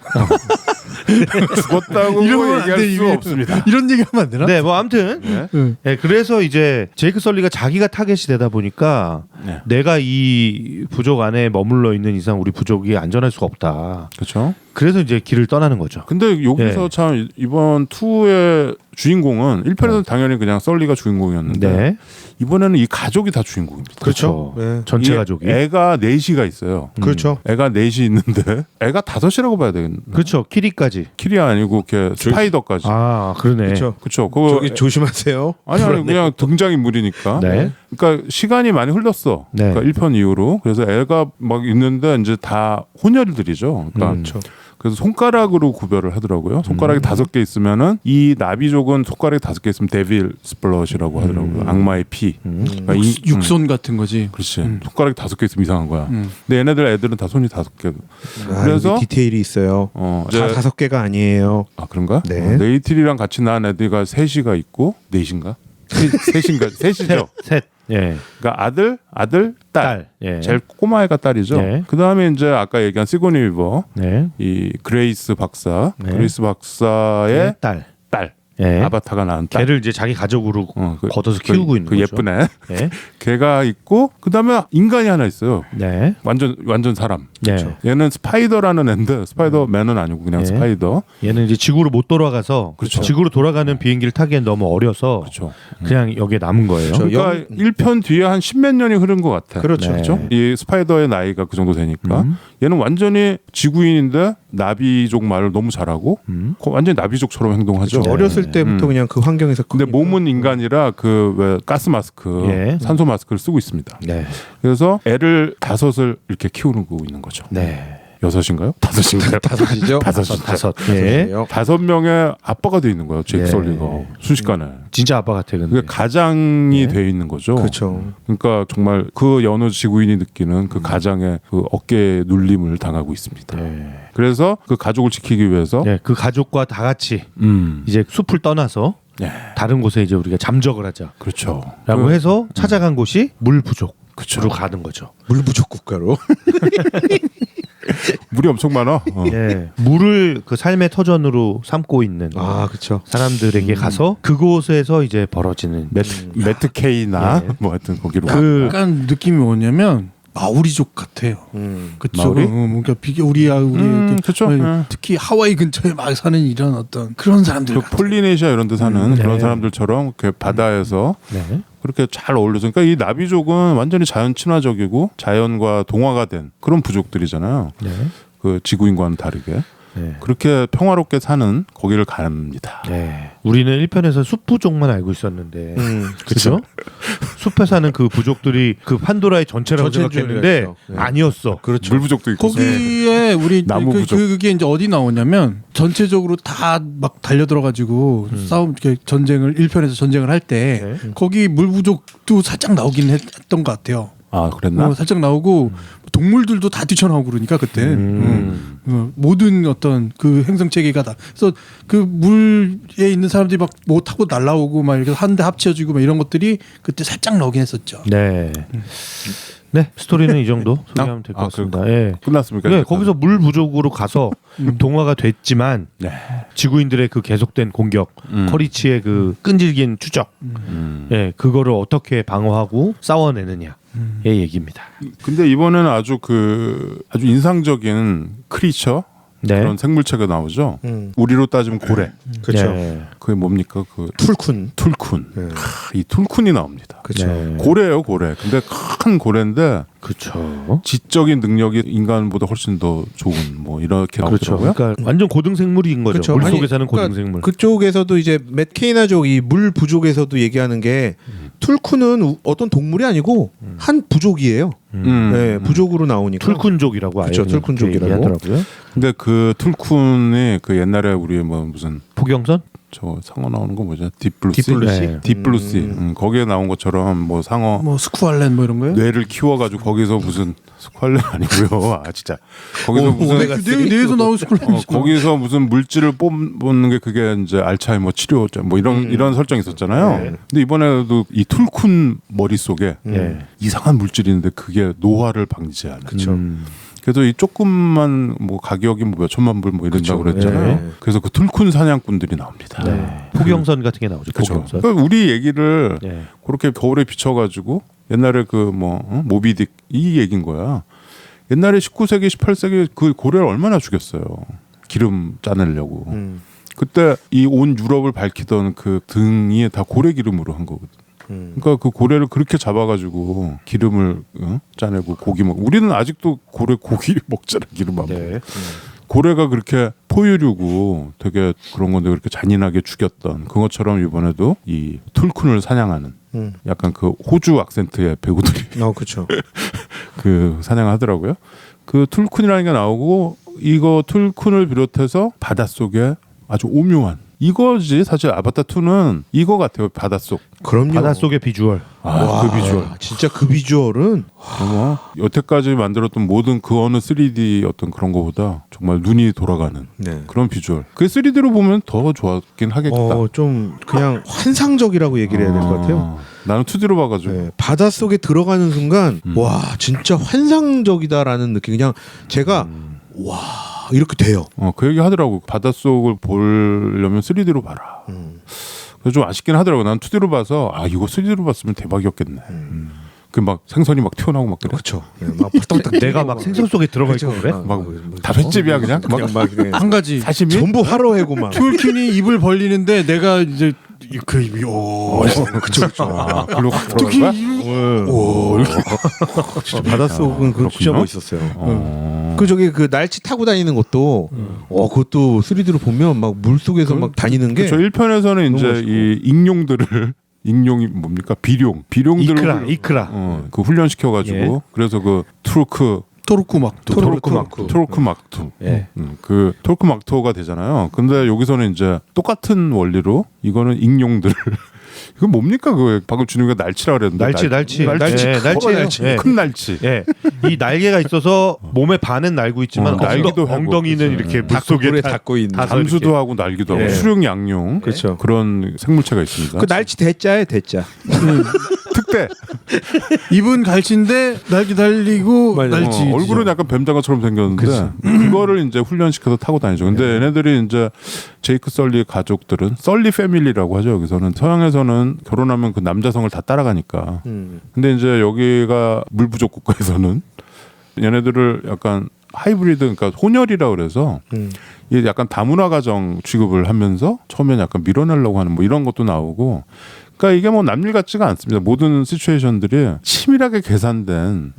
죽었다고 이러면 안 얘기할 돼, 수 이미. 없습니다. 이런 얘기 하면 안 되나? 네, 뭐 아무튼 네. 예, 그래서 이제 제이크 설리가 자기가 타겟이 되다 보니까 네. 내가 이 부족 안에 머물러 있는 이상 우리 부족이 안전할 수가 없다. 그렇죠. 그래서 이제 길을 떠나는 거죠. 근데 여기서 네. 참 이번 2의 주인공은 1편에서는 당연히 그냥 썰리가 주인공이었는데 네, 이번에는 이 가족이 다 주인공입니다. 그렇죠. 네. 전체 이 가족이. 애가 넷이가 있어요. 그렇죠. 애가 넷이 있는데 애가 5이라고 봐야 되겠네. 그렇죠. 키리까지. 킬이 아니고 이렇게 스파이더까지. 아, 그러네. 그렇죠. 그렇죠. 그거 저기 조심하세요. 아니 그냥 등장인물이니까. 네. 그러니까 시간이 많이 흘렀어. 네. 그러니까 1편 이후로. 그래서 애가 막 있는데 이제 다 혼혈들이죠. 그러니까 그래서 손가락으로 구별을 하더라고요. 손가락이 5개 있으면은 이 나비족은 손가락이 5개 있으면 데빌 스플럿이라고 하더라고요. 악마의 피. 그러니까 육손 같은 거지. 그렇지. 손가락이 5개 있으면 이상한 거야. 근데 애들은 다 손이 5개. 그래서 여기 디테일이 있어요. 이제 다 5개가 아니에요. 아 그런가? 네. 네이트리랑 같이 낳은 애들가 3이가 있고 4인가? 셋인가? 셋이죠. 셋. 예. 그러니까 아들, 딸. 예. 제일 꼬마 애가 딸이죠. 네. 그 다음에 이제 아까 얘기한 시고니 위버, 네. 이 그레이스 박사, 네. 그레이스 박사의 딸. 딸, 예. 아바타가 낳은 딸. 걔를 이제 자기 가족으로 그- 걷어서 키우고 있는 그 거죠. 예쁜 애. 예. 걔가 있고 그 다음에 인간이 하나 있어요. 네. 완전 사람. 네. 얘는 스파이더라는 애인데 스파이더맨은 아니고 그냥 네. 스파이더. 얘는 이제 지구로 못 돌아가서 그렇죠. 지구로 돌아가는 비행기를 타기엔 너무 어려서 그렇죠. 그냥 여기에 남은 거예요. 그렇죠. 그러니까 1편 뒤에 한 10몇 년이 흐른 것 같아. 그렇죠. 네. 이 스파이더의 나이가 그 정도 되니까 얘는 완전히 지구인인데 나비족 말을 너무 잘하고 완전히 나비족처럼 행동하죠. 그렇죠. 어렸을 때부터 그냥 그 환경에서 근데 크니까. 몸은 인간이라 그 왜 가스 마스크, 예. 산소 마스크를 쓰고 있습니다. 네. 그래서 애를 5을 이렇게 키우고 있는 거죠. 네. 6인가요? 5인가요? 5이죠. 5. 예. 5명의 아빠가 돼 있는 거예요. 제이크 예. 솔리가 순식간에. 진짜 아빠 같아 근데. 그게 가장이 돼 있는 거죠. 그렇죠. 그러니까 정말 그 여느 지구인이 느끼는 그 가장의 그 어깨 눌림을 당하고 있습니다. 네. 그래서 그 가족을 지키기 위해서 네, 그 가족과 다 같이 이제 숲을 떠나서 네. 다른 곳에 이제 우리가 잠적을 하자라고 그렇죠. 해서 찾아간 곳이 물 부족으로 그쵸. 가는 거죠. 물 부족 국가로. 물이 엄청 많아. 예. 물을 그 삶의 터전으로 삼고 있는 아, 그렇죠. 사람들에게 가서 그곳에서 이제 벌어지는 매트 케이나 예. 뭐 하여튼 거기로 약간 느낌이 뭐냐면 마오리족 같아요. 그쵸. 마오리? 그러니까 우리 그쵸. 특히 하와이 근처에 막 사는 이런 어떤 그런 사람들 그 같아요. 폴리네시아 이런 데 사는 네. 그런 사람들처럼 이렇게 바다에서 네. 그렇게 잘 어울려서 그러니까 이 나비족은 완전히 자연 친화적이고 자연과 동화가 된 그런 부족들이잖아요. 네. 그 지구인과는 다르게 네. 그렇게 평화롭게 사는 거기를 갑니다. 네. 우리는 1편에서 숲 부족만 알고 있었는데 그렇죠? 숲에 사는 그 부족들이 그 판도라의 전체라고 전체인 생각했는데 줄 알았죠. 네. 아니었어. 그렇죠. 물 부족도 있고 거기에 우리 나무 부족. 그게 이제 어디 나오냐면 전체적으로 다 막 달려들어가지고 싸움 이렇게 전쟁을 1편에서 전쟁을 할 때 네. 거기 물 부족도 살짝 나오긴 했던 것 같아요. 아 그랬나? 살짝 나오고 동물들도 다 뛰쳐나오고 그러니까 그때 모든 어떤 그 행성 체계가 다 그래서 그 물에 있는 사람들이 막 뭐 타고 날라오고 막 이렇게 한데 합쳐지고 막 이런 것들이 그때 살짝 나오긴 했었죠. 네. 네, 스토리는 이 정도 소개하면 될 것 같습니다. 예. 끝났습니까? 네, 거기서 물 부족으로 가서 동화가 됐지만 네. 지구인들의 그 계속된 공격, 커리치의 그 끈질긴 추적, 예, 그거를 어떻게 방어하고 싸워내느냐의 얘기입니다. 근데 이번에는 아주 인상적인 크리처 네. 그런 생물체가 나오죠. 우리로 따지면 고래. 그렇죠. 네. 그게 뭡니까? 그 툴쿤. 툴쿤. 이 툴쿤이 나옵니다. 그렇죠. 네. 고래예요, 고래. 근데 큰 고래인데 그렇죠. 지적인 능력이 인간보다 훨씬 더 좋은 뭐 이렇게 그렇죠. 나오더라고요. 그러니까 완전 고등생물인 거죠. 그렇죠. 물속에 아니, 사는 그러니까 고등생물. 그쪽에서도 이제 맷케이나족 이 물 부족에서도 얘기하는 게 툴쿤은 어떤 동물이 아니고 한 부족이에요. 네, 부족으로 나오니까. 툴쿤족이라고 아예 그쵸, 그냥 툴쿤족이라고. 그렇게 얘기하더라고요. 근데 그 툴쿤이 그 옛날에 우리 뭐 무슨 포경선? 저 상어 나오는 거 뭐죠? 딥블루시. 딥블루시. 딥블루시. 거기에 나온 것처럼 뭐 상어 뭐 스쿠알렌 뭐 이런 거요? 뇌를 키워가지고 거기서 무슨 스ኳ레는 아니고요. 아 진짜 거기서 무슨 뇌에서 나온 스쿠알렌. 거기서 무슨 물질을 뽑는 게 그게 이제 알츠하이머 치료 뭐 이런 설정이 있었잖아요. 근데 이번에도 이 툴쿤 머릿 속에 예. 이상한 물질이 있는데 그게 노화를 방지하는. 그렇죠. 그래서 이 조금만 뭐 가격이 뭐 몇천만 불 뭐 이런다고 그쵸. 그랬잖아요. 네. 그래서 그 툴쿤 사냥꾼들이 나옵니다. 네. 포경선 같은 게 나오죠. 그렇죠. 포경선. 그러니까 우리 얘기를 네. 그렇게 거울에 비춰가지고 옛날에 그 뭐 모비딕 이 얘기인 거야. 옛날에 19세기, 18세기 그 고래를 얼마나 죽였어요. 기름 짜내려고. 그때 이 온 유럽을 밝히던 그 등이 다 고래 기름으로 한 거거든. 그러니까 그 고래를 그렇게 잡아가지고 기름을 짜내고 고기 먹. 우리는 아직도 고래 고기 먹잖아 기름 안 먹고. 네. 고래가 그렇게 포유류고 되게 그런 건데 그렇게 잔인하게 죽였던 그것처럼 이번에도 이 툴쿤을 사냥하는 약간 그 호주 악센트의 배우들이 그렇죠. 그 사냥하더라고요. 그 툴쿤이라는 게 나오고 이거 툴쿤을 비롯해서 바닷속에 아주 오묘한 이거지 사실 아바타 2는 이거 같아요. 바닷속. 그럼요. 바닷속의 비주얼. 그 비주얼. 진짜 그 비주얼은 정말 여태까지 만들었던 모든 그 어느 3D 어떤 그런 거보다 정말 눈이 돌아가는 네. 그런 비주얼. 그 3D로 보면 더 좋았긴 하겠다. 좀 그냥 환상적이라고 얘기를 해야 될 것 같아요. 나는 2D로 봐가지고. 네, 바닷속에 들어가는 순간 와 진짜 환상적이다라는 느낌. 그냥 제가 와 이렇게 돼요. 그 얘기 하더라고. 바닷속을 보려면 3D로 봐라. 그래서 좀 아쉽긴 하더라고. 난 2D로 봐서 이거 3D로 봤으면 대박이었겠네. 그 막 생선이 막 튀어나오고 막 그래. 그렇죠. 막 바닥바닥 내가 막 생선 속에 들어가 있고 그래? 막 다횟집이야 그냥. 막 그냥 한 가지 사시미. 전부 화로해고 막. 툴킨이 입을 벌리는데 내가 이제 그 입이 그쵸. 글로 확 툴킨 들어간 거야. 바닷속은 그 진짜 멋있었어요. 그 저기 그 날치 타고 다니는 것도 그것도 3D로 보면 막 물 속에서 막 다니는 게 저 1편에서는 이제 멋있고. 이 익룡들을 익룡이 뭡니까 비룡들을 이크라. 그 훈련시켜 가지고 예. 그래서 그 토르쿠막도. 토르크막투 예. 그 토르크막투가 되잖아요. 근데 여기서는 이제 똑같은 원리로 이거는 익룡들 이건 뭡니까 그 방금 준우가 날치라 그랬는데 날치. 날치 예. 큰 날치 예, 이 날개가 있어서 몸의 반은 날고 있지만 날기도 하고. 엉덩이는 이렇게 물 물속에 속에 닿고 있는. 잠수도 하고 날기도 하고 예. 수륙 양용 그렇죠. 그런 생물체가 있습니다. 그 날치 대자에 대자. 특대 입은 갈치인데 날개 달리고 맞아. 날치. 얼굴은 약간 뱀장어처럼 생겼는데 그거를 이제 훈련시켜서 타고 다니죠. 근데 얘네들이 이제 제이크 썰리의 가족들은 썰리 패밀리라고 하죠. 여기서는 서양에서는 결혼하면 그 남자성을 다 따라가니까. 근데 이제 여기가 물 부족 국가에서는 얘네들을 약간 하이브리드 그러니까 혼혈이라 그래서 이게 약간 다문화 가정 취급을 하면서 처음엔 약간 밀어내려고 하는 뭐 이런 것도 나오고. 그러니까 이게 뭐 남일 같지가 않습니다. 모든 시츄에이션들이 치밀하게 계산된.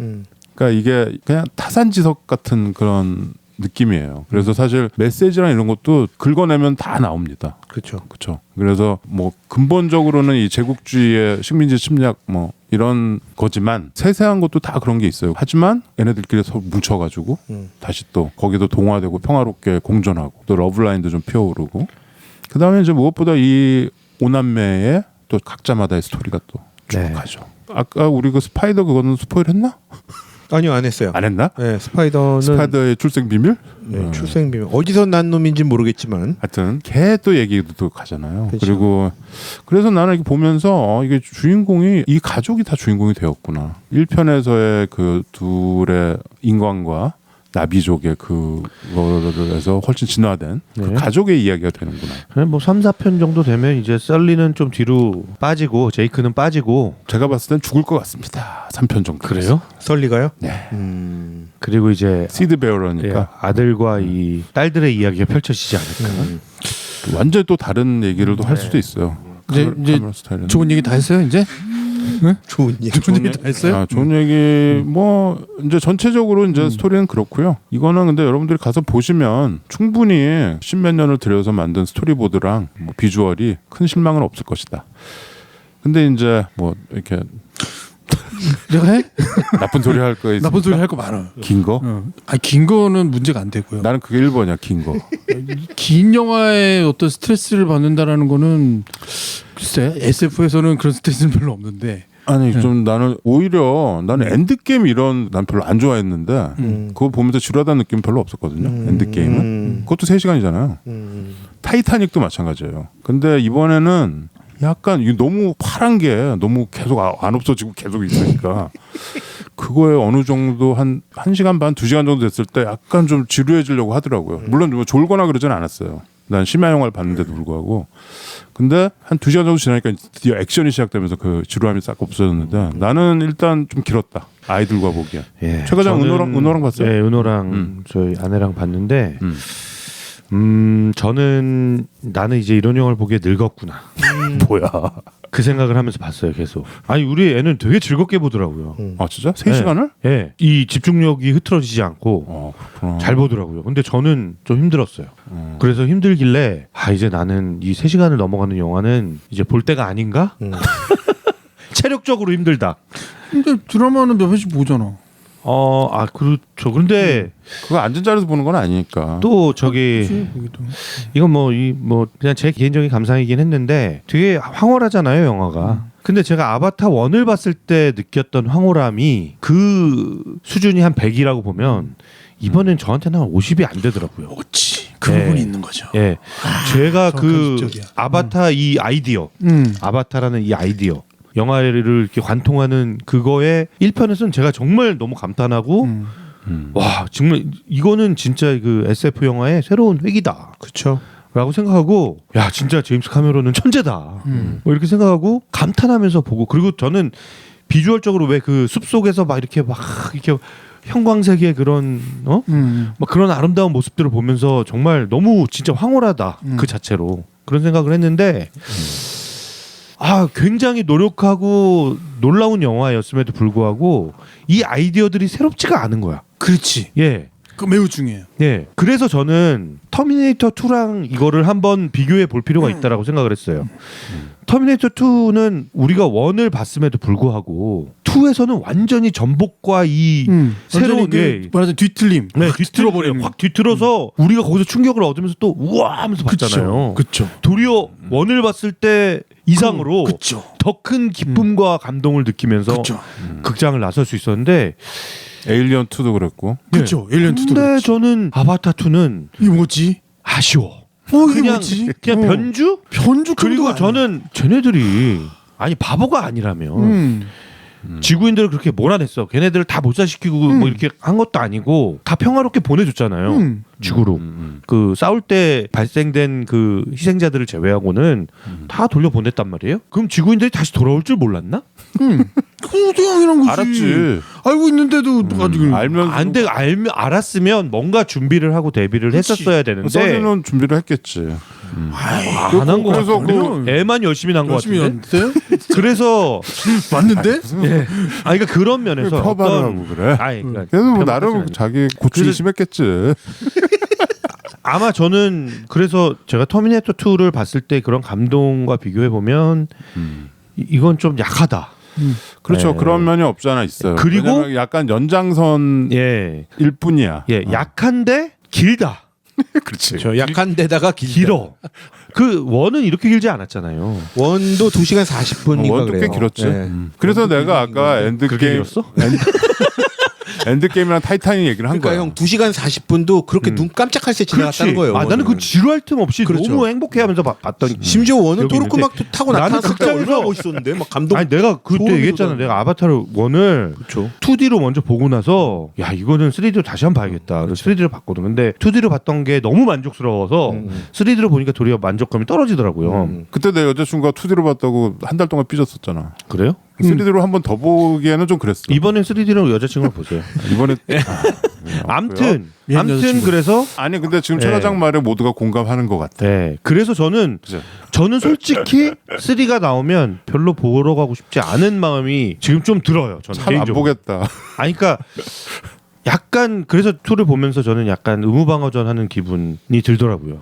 그러니까 이게 그냥 타산지석 같은 그런 느낌이에요. 그래서 사실 메시지랑 이런 것도 긁어내면 다 나옵니다. 그렇죠. 그렇죠. 그래서 뭐 근본적으로는 이 제국주의의 식민지 침략 뭐 이런 거지만 세세한 것도 다 그런 게 있어요. 하지만 얘네들끼리 서로 뭉쳐가지고 다시 또 거기도 동화되고 평화롭게 공존하고 또 러블라인도 좀 피어오르고 그 다음에 이제 무엇보다 이 오남매의 또 각자마다의 스토리가 또 쭉 네. 가죠. 아까 우리 그 스파이더 그거는 스포일 했나? 아니요 안 했어요. 안 했나? 네, 스파이더는 스파이더의 출생 비밀? 네, 출생 비밀 어디서 난 놈인지 모르겠지만 하여튼 걔 또 얘기도 또 가잖아요. 그쵸. 그리고 그래서 나는 이렇게 보면서 이게 주인공이 이 가족이 다 주인공이 되었구나. 1편에서의 그 둘의 인간과 나비족의 그거에서 훨씬 진화된 그 네. 가족의 이야기가 되는구나. 그냥 뭐 3, 4편 정도 되면 이제 썰리는 좀 뒤로 빠지고 제이크는 빠지고 제가 봤을 땐 죽을 것 같습니다. 3편 정도. 썰리가요? 네. 그리고 이제 시드 베어러니까 예, 아들과 이 딸들의 이야기가 펼쳐지지 않을까. 완전히 또 다른 얘기를 또 할 수도 있어요. 이제 카메라 스타일은. 좋은 얘기 다 했어요 이제? 좋은 얘기. 좋은 얘기 다 했어요? 아, 좋은 얘기 뭐 이제 전체적으로 이제 스토리는 그렇고요. 이거는 근데 여러분들이 가서 보시면 충분히 십몇 년을 들여서 만든 스토리보드랑 뭐 비주얼이 큰 실망은 없을 것이다. 근데 이제 뭐 이렇게 내가 해? 나쁜 소리 할 거 있어. 나쁜 소리 할 거 많아. 긴 거? 긴 거는 문제가 안 되고요. 나는 그게 1번이야. 긴 거. 긴 영화에 어떤 스트레스를 받는다라는 거는 글쎄 SF에서는 그런 스트레스는 별로 없는데 아니 좀 나는 오히려 나는 엔드게임 이런 난 별로 안 좋아했는데 그거 보면서 지루하다는 느낌 별로 없었거든요. 엔드게임은 그것도 3시간이잖아요. 타이타닉도 마찬가지예요. 근데 이번에는 약간 이게 너무 파란 게 너무 계속 안 없어지고 계속 있으니까 그거에 어느 정도 한 1시간 반 2시간 정도 됐을 때 약간 좀 지루해지려고 하더라고요. 물론 뭐 졸거나 그러진 않았어요. 난 심야 영화를 봤는데도 불구하고. 근데 한 2시간 정도 지나니까 드디어 액션이 시작되면서 그 지루함이 싹 없어졌는데 나는 일단 좀 길었다. 아이들과 보기엔. 예, 최 과장 저는- 은호랑 봤어요? 예, 은호랑 저희 아내랑 봤는데 저는 나는 이제 이런 영화를 보기에 늙었구나. 뭐야. 그 생각을 하면서 봤어요, 계속. 아니, 우리 애는 되게 즐겁게 보더라고요. 아 진짜? 3시간을? 예. 이 집중력이 흐트러지지 않고 그렇구나. 잘 보더라고요. 근데 저는 좀 힘들었어요. 그래서 힘들길래 이제 나는 이 3시간을 넘어가는 영화는 이제 볼 때가 아닌가? 체력적으로 힘들다. 근데 드라마는 몇 번씩 보잖아. 그렇죠. 근데 그거 앉은 자리에서 보는 건 아니니까. 또 저기 여기도. 이건 뭐 그냥 제 개인적인 감상이긴 했는데 되게 황홀하잖아요, 영화가. 근데 제가 아바타 1을 봤을 때 느꼈던 황홀함이 그 수준이 한 100이라고 보면 이번엔 저한테는 한 50이 안 되더라고요. 그렇지. 그 예. 부분이 있는 거죠. 예. 제가 그 정확한 아바타 이 아이디어, 아바타라는 이 아이디어 영화를 이렇게 관통하는 그거에 1편에서는 제가 정말 너무 감탄하고 와 정말 이거는 진짜 그 SF 영화의 새로운 획이다. 그렇죠. 라고 생각하고 야 진짜 제임스 카메론은 천재다. 뭐 이렇게 생각하고 감탄하면서 보고 그리고 저는 비주얼적으로 왜 그 숲속에서 막 이렇게 형광색의 그런 막 그런 아름다운 모습들을 보면서 정말 너무 진짜 황홀하다 그 자체로 그런 생각을 했는데 굉장히 노력하고 놀라운 영화였음에도 불구하고 이 아이디어들이 새롭지가 않은 거야. 그렇지. 예. 그 매우 중요해요. 네. 그래서 저는 터미네이터 2랑 이거를 한번 비교해 볼 필요가 있다라고 생각을 했어요. 터미네이터 2는 우리가 1을 봤음에도 불구하고 2에서는 완전히 전복과 이 새로운 게 말하자면 뒤틀림. 뒤틀어버려요. 확 뒤틀어서 우리가 거기서 충격을 얻으면서 또 우와 하면서 봤잖아요. 그렇죠. 도리어 1을 봤을 때 이상으로 그쵸. 더 큰 기쁨과 감동을 느끼면서 그쵸. 극장을 나설 수 있었는데 에일리언 2도 그랬고. 그렇죠. 에일리언 2도. 근데 저는 아바타 2는 이게 뭐지? 아쉬워. 이게 그냥 뭐지? 그냥 변주? 변주 그리고 저는 쟤네들이 아니 바보가 아니라면 지구인들을 그렇게 몰아냈어. 걔네들을 다 몰살시키고 뭐 이렇게 한 것도 아니고 다 평화롭게 보내줬잖아요. 지구로. 그 싸울 때 발생된 그 희생자들을 제외하고는 다 돌려보냈단 말이에요. 그럼 지구인들이 다시 돌아올 줄 몰랐나? 그건 당연한 거지. 알았지. 알고 있는데도 가지고 알면서 안 돼. 알았으면 뭔가 준비를 하고 데뷔를 했었어야 되는데 써니는 준비를 했겠지. 안 한 거 그래서 같아요. 애만 열심히 난 거 열심히 같은데. 했는데 그래서 맞는데? 예. 아 그러니까 그런 면에서 펴발을 하고 그래. 아니, 그러니까 그래서 뭐 편파는 나름 아니에요. 자기 고충이 그래서- 심했겠지. 아마 저는 그래서 제가 터미네이터 2를 봤을 때 그런 감동과 비교해 보면 이건 좀 약하다. 그렇죠. 네. 그런 면이 없지 않아 있어요. 그리고- 왜냐면 약간 연장선일 예, 뿐이야. 예, 약한데 길다. 그렇지. 저 약한 데다가 길어. 그 원은 이렇게 길지 않았잖아요. 원도 2시간 40분인가 원도 그래요. 꽤 길었지. 네. 그래서 내가 아까 그렇게 엔드게임 길었어? 엔드게임이랑 타이타닉 얘기를 한 그러니까 거야. 형 2시간 40분도 그렇게 눈 깜짝할 새 지나갔다는 거예요. 아 나는 그 지루할 틈 없이 그렇죠. 너무 행복해하면서 봤던. 심지어 원은 여기 토르크 있는데 막 타고 나는 나타났을 때 극장에서- 얼마나 멋있었는데 막 감동. 아니 내가 그때 소름이 얘기했잖아. 돋았는데. 내가 아바타를 원을 그렇죠. 2D로 먼저 보고 나서 야 이거는 3D로 다시 한번 봐야겠다. 그래서 3D로 봤거든. 근데 2D로 봤던 게 너무 만족스러워서 3D로 보니까 도리어 만족감이 떨어지더라고요. 그때 내 여자친구가 2D로 봤다고 한 달 동안 삐졌었잖아. 그래요? 3D로 한 번 더 보기에는 좀 그랬어. 이번엔 3D로 여자친구를 보세요. 이번에 암튼 미안, 여자친구. 그래서 아니 근데 지금 네. 최 과장 말에 모두가 공감하는 것 같아. 네 그래서 저는 그죠? 솔직히 3가 나오면 별로 보러 가고 싶지 않은 마음이 지금 좀 들어요. 저는 참 안 개인적으로. 보겠다. 아니 그러니까 약간 그래서 2를 보면서 저는 약간 의무방어전 하는 기분이 들더라고요.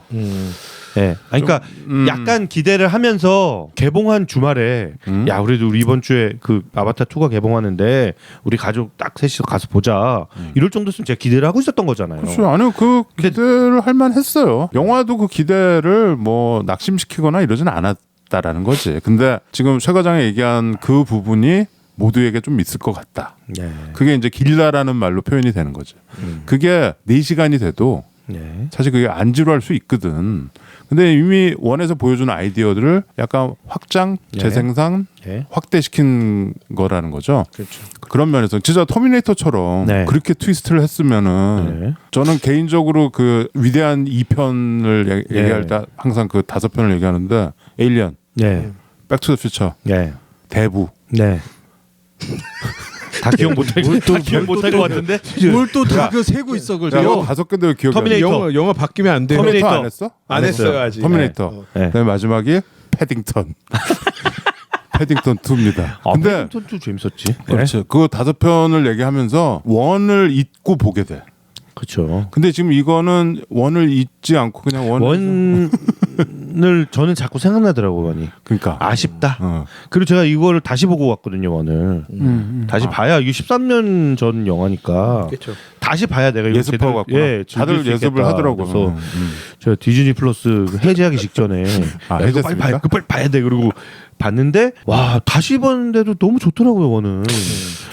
예. 아니, 그러니까 약간 기대를 하면서 개봉한 주말에 야 우리도 이번 주에 그 아바타 2가 개봉하는데 우리 가족 딱 셋이서 가서 보자 이럴 정도였으면 제가 기대를 하고 있었던 거잖아요. 그렇죠. 아니 그 기대를 할 만했어요. 영화도 그 기대를 뭐 낙심시키거나 이러진 않았다라는 거지. 근데 지금 최 과장이 얘기한 그 부분이 모두에게 좀 있을 것 같다. 네. 그게 이제 길다라는 말로 표현이 되는 거죠. 그게 4시간이 돼도 네. 사실 그게 안 지루할 수 있거든. 근데 이미 원에서 보여주는 아이디어들을 약간 확장, 네. 재생산, 네. 확대시킨 거라는 거죠. 그렇죠. 그런 면에서 진짜 터미네이터처럼 네. 그렇게 트위스트를 했으면은 네. 저는 개인적으로 그 위대한 2편을 네. 얘기할 때 항상 그 5편을 얘기하는데 에일리언, 네. 백투 더 퓨처, 네. 대부. 네. 다 기억 못할 것 같은데. 뭘 또 다 그 세고 있어 그걸. 야, 또. 5개인데 왜 기억이 안 나? 터미네이터. 영화 바뀌면 안 돼요. 터미네이터. 안 했어? 안 했어요 아직. 터미네이터. 네. 그다음에 마지막이 패딩턴. 패딩턴 2입니다. 근데 도 재밌었지. 그렇죠. 그 5편을 얘기하면서 원을 잊고 보게 돼. 그렇죠. 근데 지금 이거는 원을 잊지 않고 그냥 원을 저는 자꾸 생각나더라고요. 원이. 그러니까 아쉽다. 어. 그리고 제가 이거를 다시 보고 왔거든요. 원을. 다시 봐야 이게 13년 전 영화니까 그렇죠. 다시 봐야 내가 이거 예습하고 갔구나. 예, 즐길 다들 수 예습을 있겠다. 하더라고요. 그래서 저 디즈니 플러스 해제하기 직전에 아, 야, 이거 빨리 해제했습니까? 빨리 봐야 돼. 그리고 봤는데 와 다시 봤는데도 너무 좋더라고요. 원은.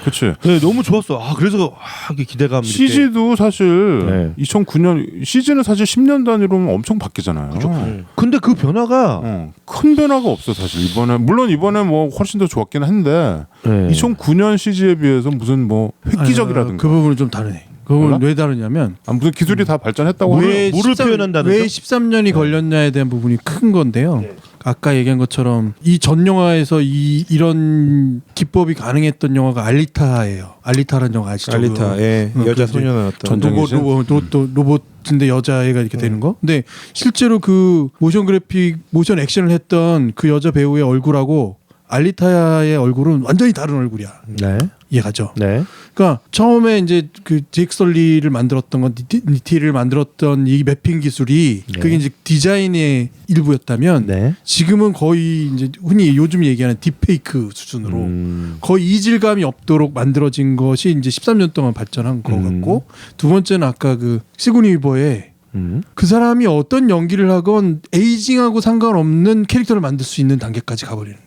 그렇지. 네, 너무 좋았어. 아 그래서 이게 기대감. 이렇게. CG도 사실 네. 2009년 CG는 사실 10년 단위로는 엄청 바뀌잖아요. 근데 그 변화가 큰 변화가 없어 사실 이번에 물론 이번에 뭐 훨씬 더 좋았긴 한데 네. 2009년 CG에 비해서 무슨 뭐 획기적이라든가 그 부분은 좀 다르네. 그건 몰라? 왜 다르냐면 무슨 기술이 다 발전했다고 왜 하는 뭐를 표현한다는 왜 점? 13년이 걸렸냐에 대한 부분이 큰 건데요. 아까 얘기한 것처럼 이 전 영화에서 이런 기법이 가능했던 영화가 알리타예요. 알리타라는 영화 아시죠? 알리타, 예, 그 여자 이제 소녀 나왔던. 전쟁의 신? 로봇인데 여자애가 이렇게 되는 거. 근데 실제로 그 모션 그래픽, 모션 액션을 했던 그 여자 배우의 얼굴하고 알리타의 얼굴은 완전히 다른 얼굴이야. 네. 이해가죠? 네. 그러니까 처음에 이제 그 잭설리를 만들었던 건 니티를 만들었던 이 매핑 기술이 네. 그게 이제 디자인의 일부였다면 네. 지금은 거의 이제 흔히 요즘 얘기하는 딥페이크 수준으로 거의 이질감이 없도록 만들어진 것이 이제 13년 동안 발전한 것 같고 두 번째는 아까 그 시그니 위버의 그 사람이 어떤 연기를 하건 에이징하고 상관없는 캐릭터를 만들 수 있는 단계까지 가버리는 거야.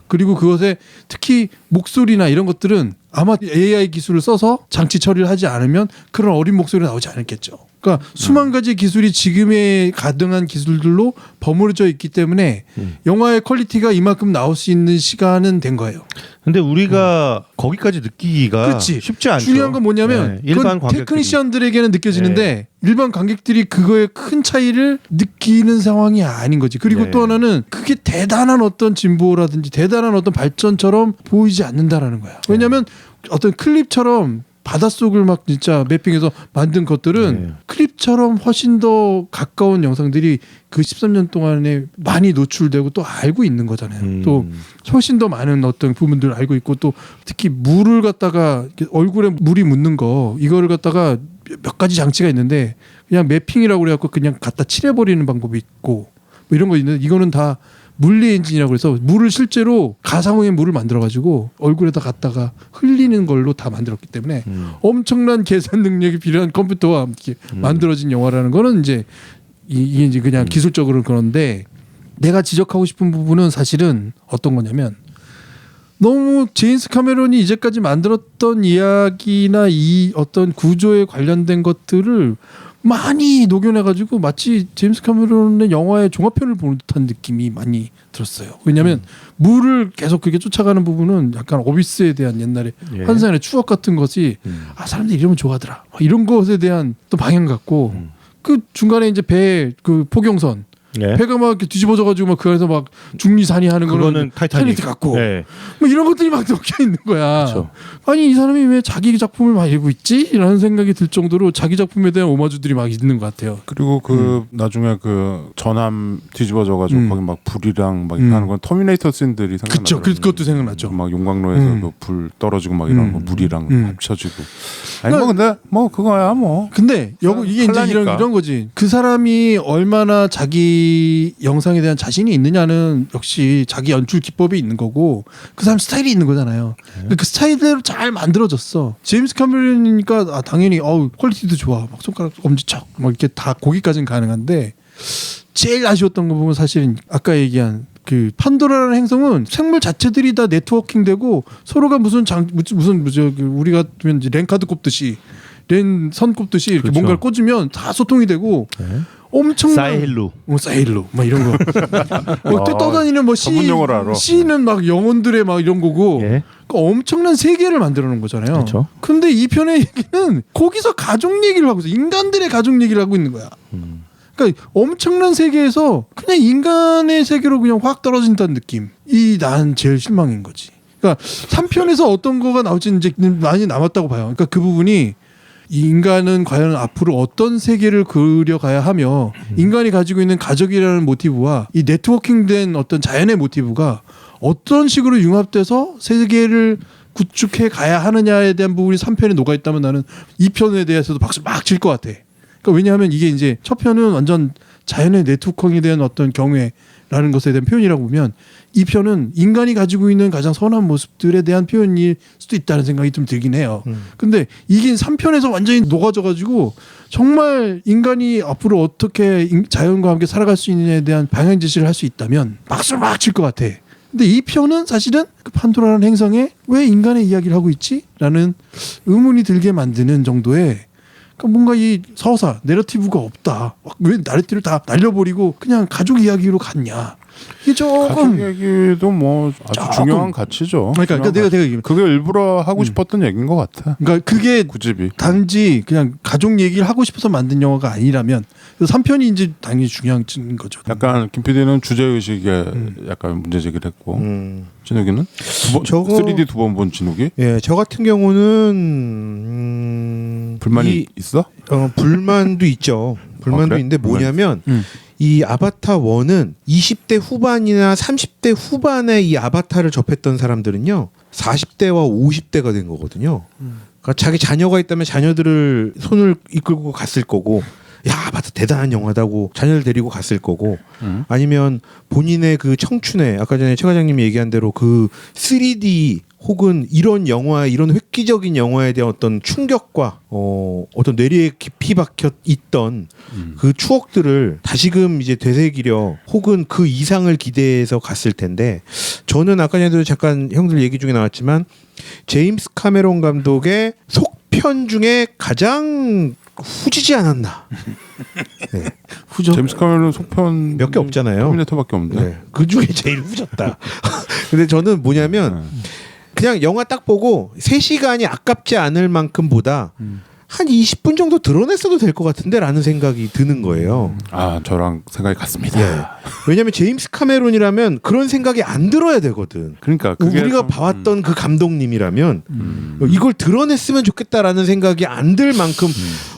그리고 그것에 특히 목소리나 이런 것들은 아마 AI 기술을 써서 장치 처리를 하지 않으면 그런 어린 목소리가 나오지 않았겠죠. 그러니까 수만 가지 기술이 지금의 가능한 기술들로 버무려져 있기 때문에 영화의 퀄리티가 이만큼 나올 수 있는 시간은 된 거예요. 근데 우리가 거기까지 느끼기가 그렇지. 쉽지 않죠. 중요한 건 뭐냐면 네, 일반 그건 관객들이. 테크니션들에게는 느껴지는데 일반 관객들이 그거에 큰 차이를 느끼는 상황이 아닌 거지. 그리고 네. 또 하나는 그게 대단한 어떤 진보라든지 대단한 어떤 발전처럼 보이지 않는다라는 거야. 왜냐하면 어떤 클립처럼 바닷속을 막 진짜 매핑해서 만든 것들은 네. 클립처럼 훨씬 더 가까운 영상들이 그 13년 동안에 많이 노출되고 또 알고 있는 거잖아요. 또 훨씬 더 많은 어떤 부분들을 알고 있고 또 특히 물을 갖다가 얼굴에 물이 묻는 거 이거를 갖다가 몇 가지 장치가 있는데 그냥 매핑이라고 그래갖고 그냥 갖다 칠해버리는 방법이 있고 뭐 이런 거 있는데 이거는 다 물리 엔진이라고 해서 물을 실제로 가상의 물을 만들어가지고 얼굴에다 갖다가 흘리는 걸로 다 만들었기 때문에 엄청난 계산 능력이 필요한 컴퓨터와 함께 만들어진 영화라는 거는 이제 이게 이제 그냥 기술적으로 그런데 내가 지적하고 싶은 부분은 사실은 어떤 거냐면 너무 제임스 카메론이 이제까지 만들었던 이야기나 이 어떤 구조에 관련된 것들을 많이 녹여내가지고 마치 제임스 카메론의 영화의 종합편을 보는 듯한 느낌이 많이 들었어요. 왜냐하면 물을 계속 그게 쫓아가는 부분은 약간 어비스에 대한 옛날에 예. 환상의 추억 같은 것이 아 사람들이 이러면 좋아하더라 막 이런 것에 대한 또 방향 같고 그 중간에 이제 배 그 포경선 네. 배가 막 이렇게 뒤집어져가지고 막 그 안에서 막 중리산이 하는 그거는 거는 타이타닉 같고 네. 뭐 이런 것들이 막 섞여 있는 거야. 그렇죠. 아니 이 사람이 왜 자기 작품을 많이 읽고 있지? 라는 생각이 들 정도로 자기 작품에 대한 오마주들이 막 있는 것 같아요. 그리고 그 나중에 그 전함 뒤집어져가지고 거기 막 불이랑 막 하는 건 터미네이터 씬들이 그렇죠. 생각나요. 그것도 생각나죠. 막 용광로에서 그 불 떨어지고 막 이런 거 물이랑 합쳐지고. 아니 뭐 근데 뭐 그거야 뭐. 근데 이게 이제 칼라니까. 이런 거지. 그 사람이 얼마나 자기 영상에 대한 자신이 있느냐는 역시 자기 연출 기법이 있는 거고 그 사람 스타일이 있는 거잖아요. 그 스타일대로 잘 만들어졌어. 제임스 카메론이니까 아, 당연히 퀄리티도 좋아. 막 손가락 엄지척 막 이렇게 다 거기까지는 가능한데 제일 아쉬웠던 거 보면 사실은 아까 얘기한 그 판도라라는 행성은 생물 자체들이 다 네트워킹되고 서로가 무슨 우리 같으면 이제 랜카드 꼽듯이 랜선 꼽듯이 이렇게 그렇죠. 뭔가를 꽂으면 다 소통이 되고 네. 엄청난 사일루. 사일로 막 이런 거. 또 떠다니는 뭐 전문 용어를 알아. C는 막 영혼들의 막 이런 거고. 예. 그러니까 엄청난 세계를 만들어 놓은 거잖아요. 그렇죠. 근데 이 편의 얘기는 거기서 가족 얘기를 하고 있어. 인간들의 가족 얘기를 하고 있는 거야. 그러니까 엄청난 세계에서 그냥 인간의 세계로 그냥 확 떨어진다는 느낌. 난 제일 실망인 거지. 그러니까 3편에서 어떤 거가 나올지는 이제 많이 남았다고 봐요. 그러니까 그 부분이 이 인간은 과연 앞으로 어떤 세계를 그려가야 하며 인간이 가지고 있는 가족이라는 모티브와 이 네트워킹된 어떤 자연의 모티브가 어떤 식으로 융합돼서 세계를 구축해 가야 하느냐에 대한 부분이 3편에 녹아있다면 나는 2편에 대해서도 박수 막 칠 것 같아. 그러니까 왜냐하면 이게 이제 첫 편은 완전 자연의 네트워킹에 대한 어떤 경외라는 것에 대한 표현이라고 보면 이 편은 인간이 가지고 있는 가장 선한 모습들에 대한 표현일 수도 있다는 생각이 좀 들긴 해요. 근데 이게 3편에서 완전히 녹아져가지고 정말 인간이 앞으로 어떻게 자연과 함께 살아갈 수 있느냐에 대한 방향 제시를 할 수 있다면 박수를 막 칠 것 같아. 근데 이 편은 사실은 그 판도라라는 행성에 왜 인간의 이야기를 하고 있지? 라는 의문이 들게 만드는 정도의 그러니까 뭔가 이 서사, 내러티브가 없다. 왜 나레티브를 다 날려버리고 그냥 가족 이야기로 갔냐. 이게 가족 조금 얘기도 뭐 아주 조금. 중요한 가치죠. 그러니까 내가 얘기해. 그게 일부러 하고 싶었던 얘기인 것 같아. 그러니까 그게 구집이. 단지 그냥 가족 얘기를 하고 싶어서 만든 영화가 아니라면 3편이 이제 당연히 중요한 거죠. 약간 김 PD는 주제 의식에 약간 문제 제기를 했고 진욱이는 저거- 3D 두 번 본 진욱이 예, 저 같은 경우는 불만이 있어? 불만도 있죠. 불만도 그래? 있는데 뭐냐면 음. 이 아바타 1은 20대 후반이나 30대 후반에 이 아바타를 접했던 사람들은요 40대와 50대가 된 거거든요. 그러니까 자기 자녀가 있다면 자녀들을 손을 이끌고 갔을 거고 야 맞다 대단한 영화다고 자녀를 데리고 갔을 거고 아니면 본인의 그 청춘에 아까 전에 최 과장님이 얘기한 대로 그 3D 혹은 이런 영화 이런 획기적인 영화에 대한 어떤 충격과 어떤 뇌리에 깊이 박혀 있던 그 추억들을 다시금 이제 되새기려 혹은 그 이상을 기대해서 갔을 텐데 저는 아까 전에도 잠깐 형들 얘기 중에 나왔지만 제임스 카메론 감독의 속편 중에 가장 후지지 않았나. 네. 후죠. 제임스 카메론 속편 몇 개 없잖아요. 터미네이터밖에 없는데. 네. 그 중에 제일 후졌다. 근데 저는 뭐냐면 그냥 영화 딱 보고 3시간이 아깝지 않을 만큼보다 한 20분 정도 드러냈어도 될 것 같은데 라는 생각이 드는 거예요. 아 저랑 생각이 같습니다. 예. 왜냐하면 제임스 카메론이라면 그런 생각이 안 들어야 되거든. 그러니까 그게 우리가 좀, 봐왔던 그 감독님이라면 이걸 드러냈으면 좋겠다라는 생각이 안 들 만큼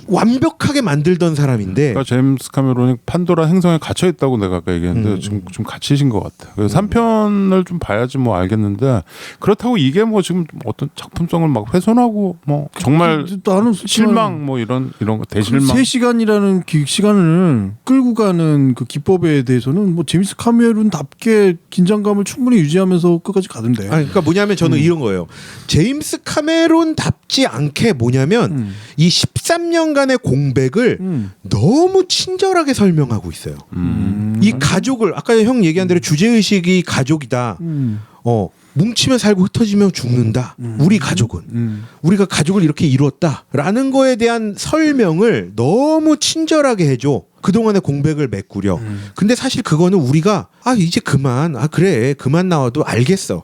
완벽하게 만들던 사람인데 그러니까 제임스 카메론이 판도라 행성에 갇혀 있다고 내가 아까 얘기했는데 지금 좀 갇히신 것 같아. 그래서 3편을 좀 봐야지 뭐 알겠는데 그렇다고 이게 뭐 지금 어떤 작품성을 막 훼손하고 뭐 정말 나는 실망 뭐 이런 거 대실망. 3시간이라는 시간을 끌고 가는 그 기법에 대해서는 뭐 제임스 카메론답게 긴장감을 충분히 유지하면서 끝까지 가던데. 아니, 그러니까 뭐냐면 저는 이런 거예요. 제임스 카메론답지 않게 뭐냐면 이 13년간의 공백을 너무 친절하게 설명하고 있어요. 이 가족을 아까 형 얘기한 대로 주제의식이 가족이다. 뭉치면 살고 흩어지면 죽는다. 우리 가족은 우리가 가족을 이렇게 이루었다라는 거에 대한 설명을 너무 친절하게 해줘. 그동안의 공백을 메꾸려. 근데 사실 그거는 우리가 이제 그만 그래 그만 나와도 알겠어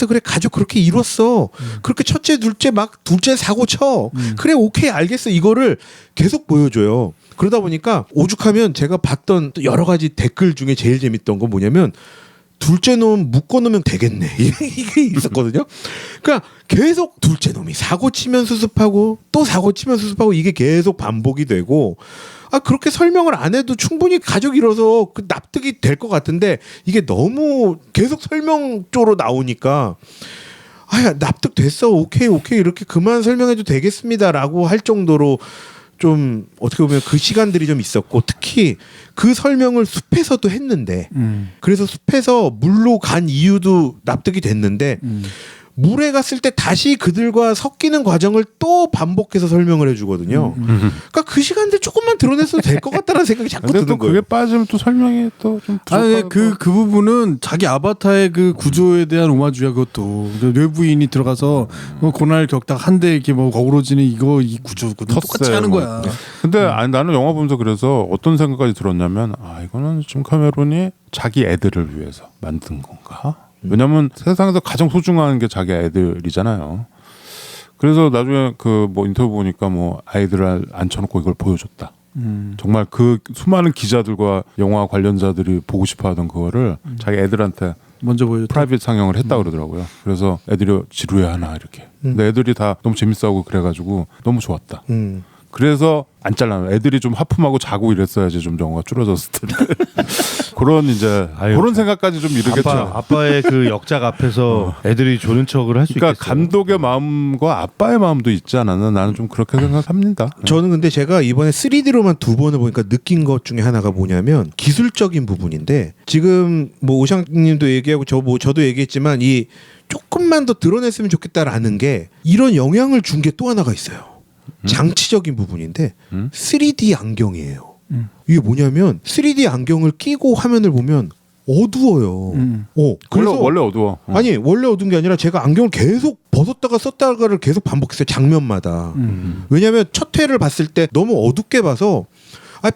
그래 가족 그렇게 이뤘어 그렇게 첫째 둘째 막 둘째 사고 쳐 그래 오케이 알겠어 이거를 계속 보여줘요. 그러다 보니까 오죽하면 제가 봤던 또 여러 가지 댓글 중에 제일 재밌던 건 뭐냐면 둘째 놈 묶어놓으면 되겠네 이게 있었거든요. 그러니까 계속 둘째 놈이 사고 치면 수습하고 또 사고 치면 수습하고 이게 계속 반복이 되고 그렇게 설명을 안 해도 충분히 가족이 이뤄서 그 납득이 될 것 같은데 이게 너무 계속 설명 쪽으로 나오니까 야 납득됐어 오케이 이렇게 그만 설명해도 되겠습니다라고 할 정도로 좀 어떻게 보면 그 시간들이 좀 있었고 특히 그 설명을 숲에서도 했는데 그래서 숲에서 물로 간 이유도 납득이 됐는데 물에 갔을 때 다시 그들과 섞이는 과정을 또 반복해서 설명을 해주거든요. 그러니까 그 시간들 조금만 드러냈어도 될 것 같다는 생각이 자꾸 근데 드는 또 거예요. 그게 빠지면 또 설명이 또 좀 부족하고. 그 부분은 자기 아바타의 그 구조에 대한 오마주야 그것도 뇌부인이 들어가서 고난을 겪다가 한 대 이렇게 뭐 어우러지는 이 구조거든. 똑같이 하는 거야. 근데 나는 영화 보면서 그래서 어떤 생각까지 들었냐면 이거는 지금 카메론이 자기 애들을 위해서 만든 건가? 왜냐면 세상에서 가장 소중한 게 자기 애들이잖아요. 그래서 나중에 그 뭐 인터뷰 보니까 뭐 아이들을 앉혀놓고 이걸 보여줬다. 정말 그 수많은 기자들과 영화 관련자들이 보고 싶어하던 그거를 자기 애들한테 먼저 보여줬다. 프라이빗 상영을 했다 그러더라고요. 그래서 애들이 지루해하나 이렇게. 근데 애들이 다 너무 재밌어하고 그래가지고 너무 좋았다. 그래서 안 잘라요. 애들이 좀 하품하고 자고 이랬어야지 좀 영화가 줄어졌을 텐데. 그런 이제 그런 생각까지 좀 이르겠죠. 아빠의 그 역작 앞에서 애들이 조는 척을 할 수 그러니까 있겠어요. 감독의 마음과 아빠의 마음도 있지 않았나 나는 좀 그렇게 생각합니다. 저는 근데 제가 이번에 3D로만 2번을 보니까 느낀 것 중에 하나가 뭐냐면 기술적인 부분인데 지금 뭐 오샹님도 얘기하고 저도 얘기했지만 이 조금만 더 드러냈으면 좋겠다라는 게 이런 영향을 준 게 또 하나가 있어요. 장치적인 부분인데 3D 안경이에요. 이게 뭐냐면 3D 안경을 끼고 화면을 보면 어두워요. 그래서 원래 어두워. 아니 원래 어두운 게 아니라 제가 안경을 계속 벗었다가 썼다가를 계속 반복했어요. 장면마다. 왜냐하면 첫 회를 봤을 때 너무 어둡게 봐서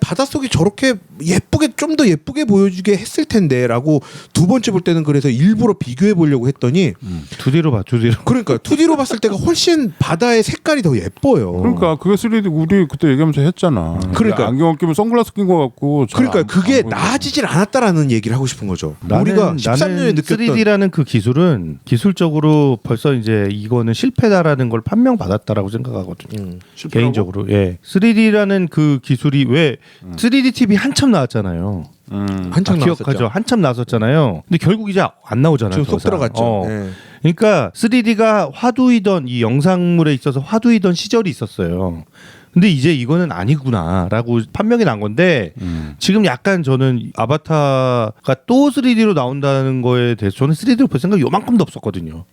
바닷속이 저렇게 예쁘게 좀 더 예쁘게 보여주게 했을 텐데라고 두 번째 볼 때는 그래서 일부러 비교해 보려고 했더니 2D로 봐 2D로. 그러니까 2D로 봤을 때가 훨씬 바다의 색깔이 더 예뻐요. 그러니까 그게 3D 우리 그때 얘기하면서 했잖아. 그러니까. 안경을 끼면 선글라스 낀 것 같고. 그러니까 그게 나아지질 않았다라는 얘기를 하고 싶은 거죠. 우리가 13년에 느꼈던 3D라는 그 기술은 기술적으로 벌써 이제 이거는 실패다라는 걸 판명받았다라고 생각하거든요. 개인적으로. 예. 3D라는 그 기술이 왜 3D TV 한참 나왔잖아요. 한창 나왔었죠. 기억하죠. 한참 나왔었잖아요. 근데 결국 이제 안 나오잖아요. 지금 쏙 더 이상. 들어갔죠. 네. 그러니까 3D가 화두이던 이 영상물에 있어서 화두이던 시절이 있었어요. 근데 이제 이거는 아니구나라고 판명이 난 건데 지금 약간 저는 아바타가 또 3D로 나온다는 거에 대해서 저는 3D로 볼 생각 요만큼도 없었거든요.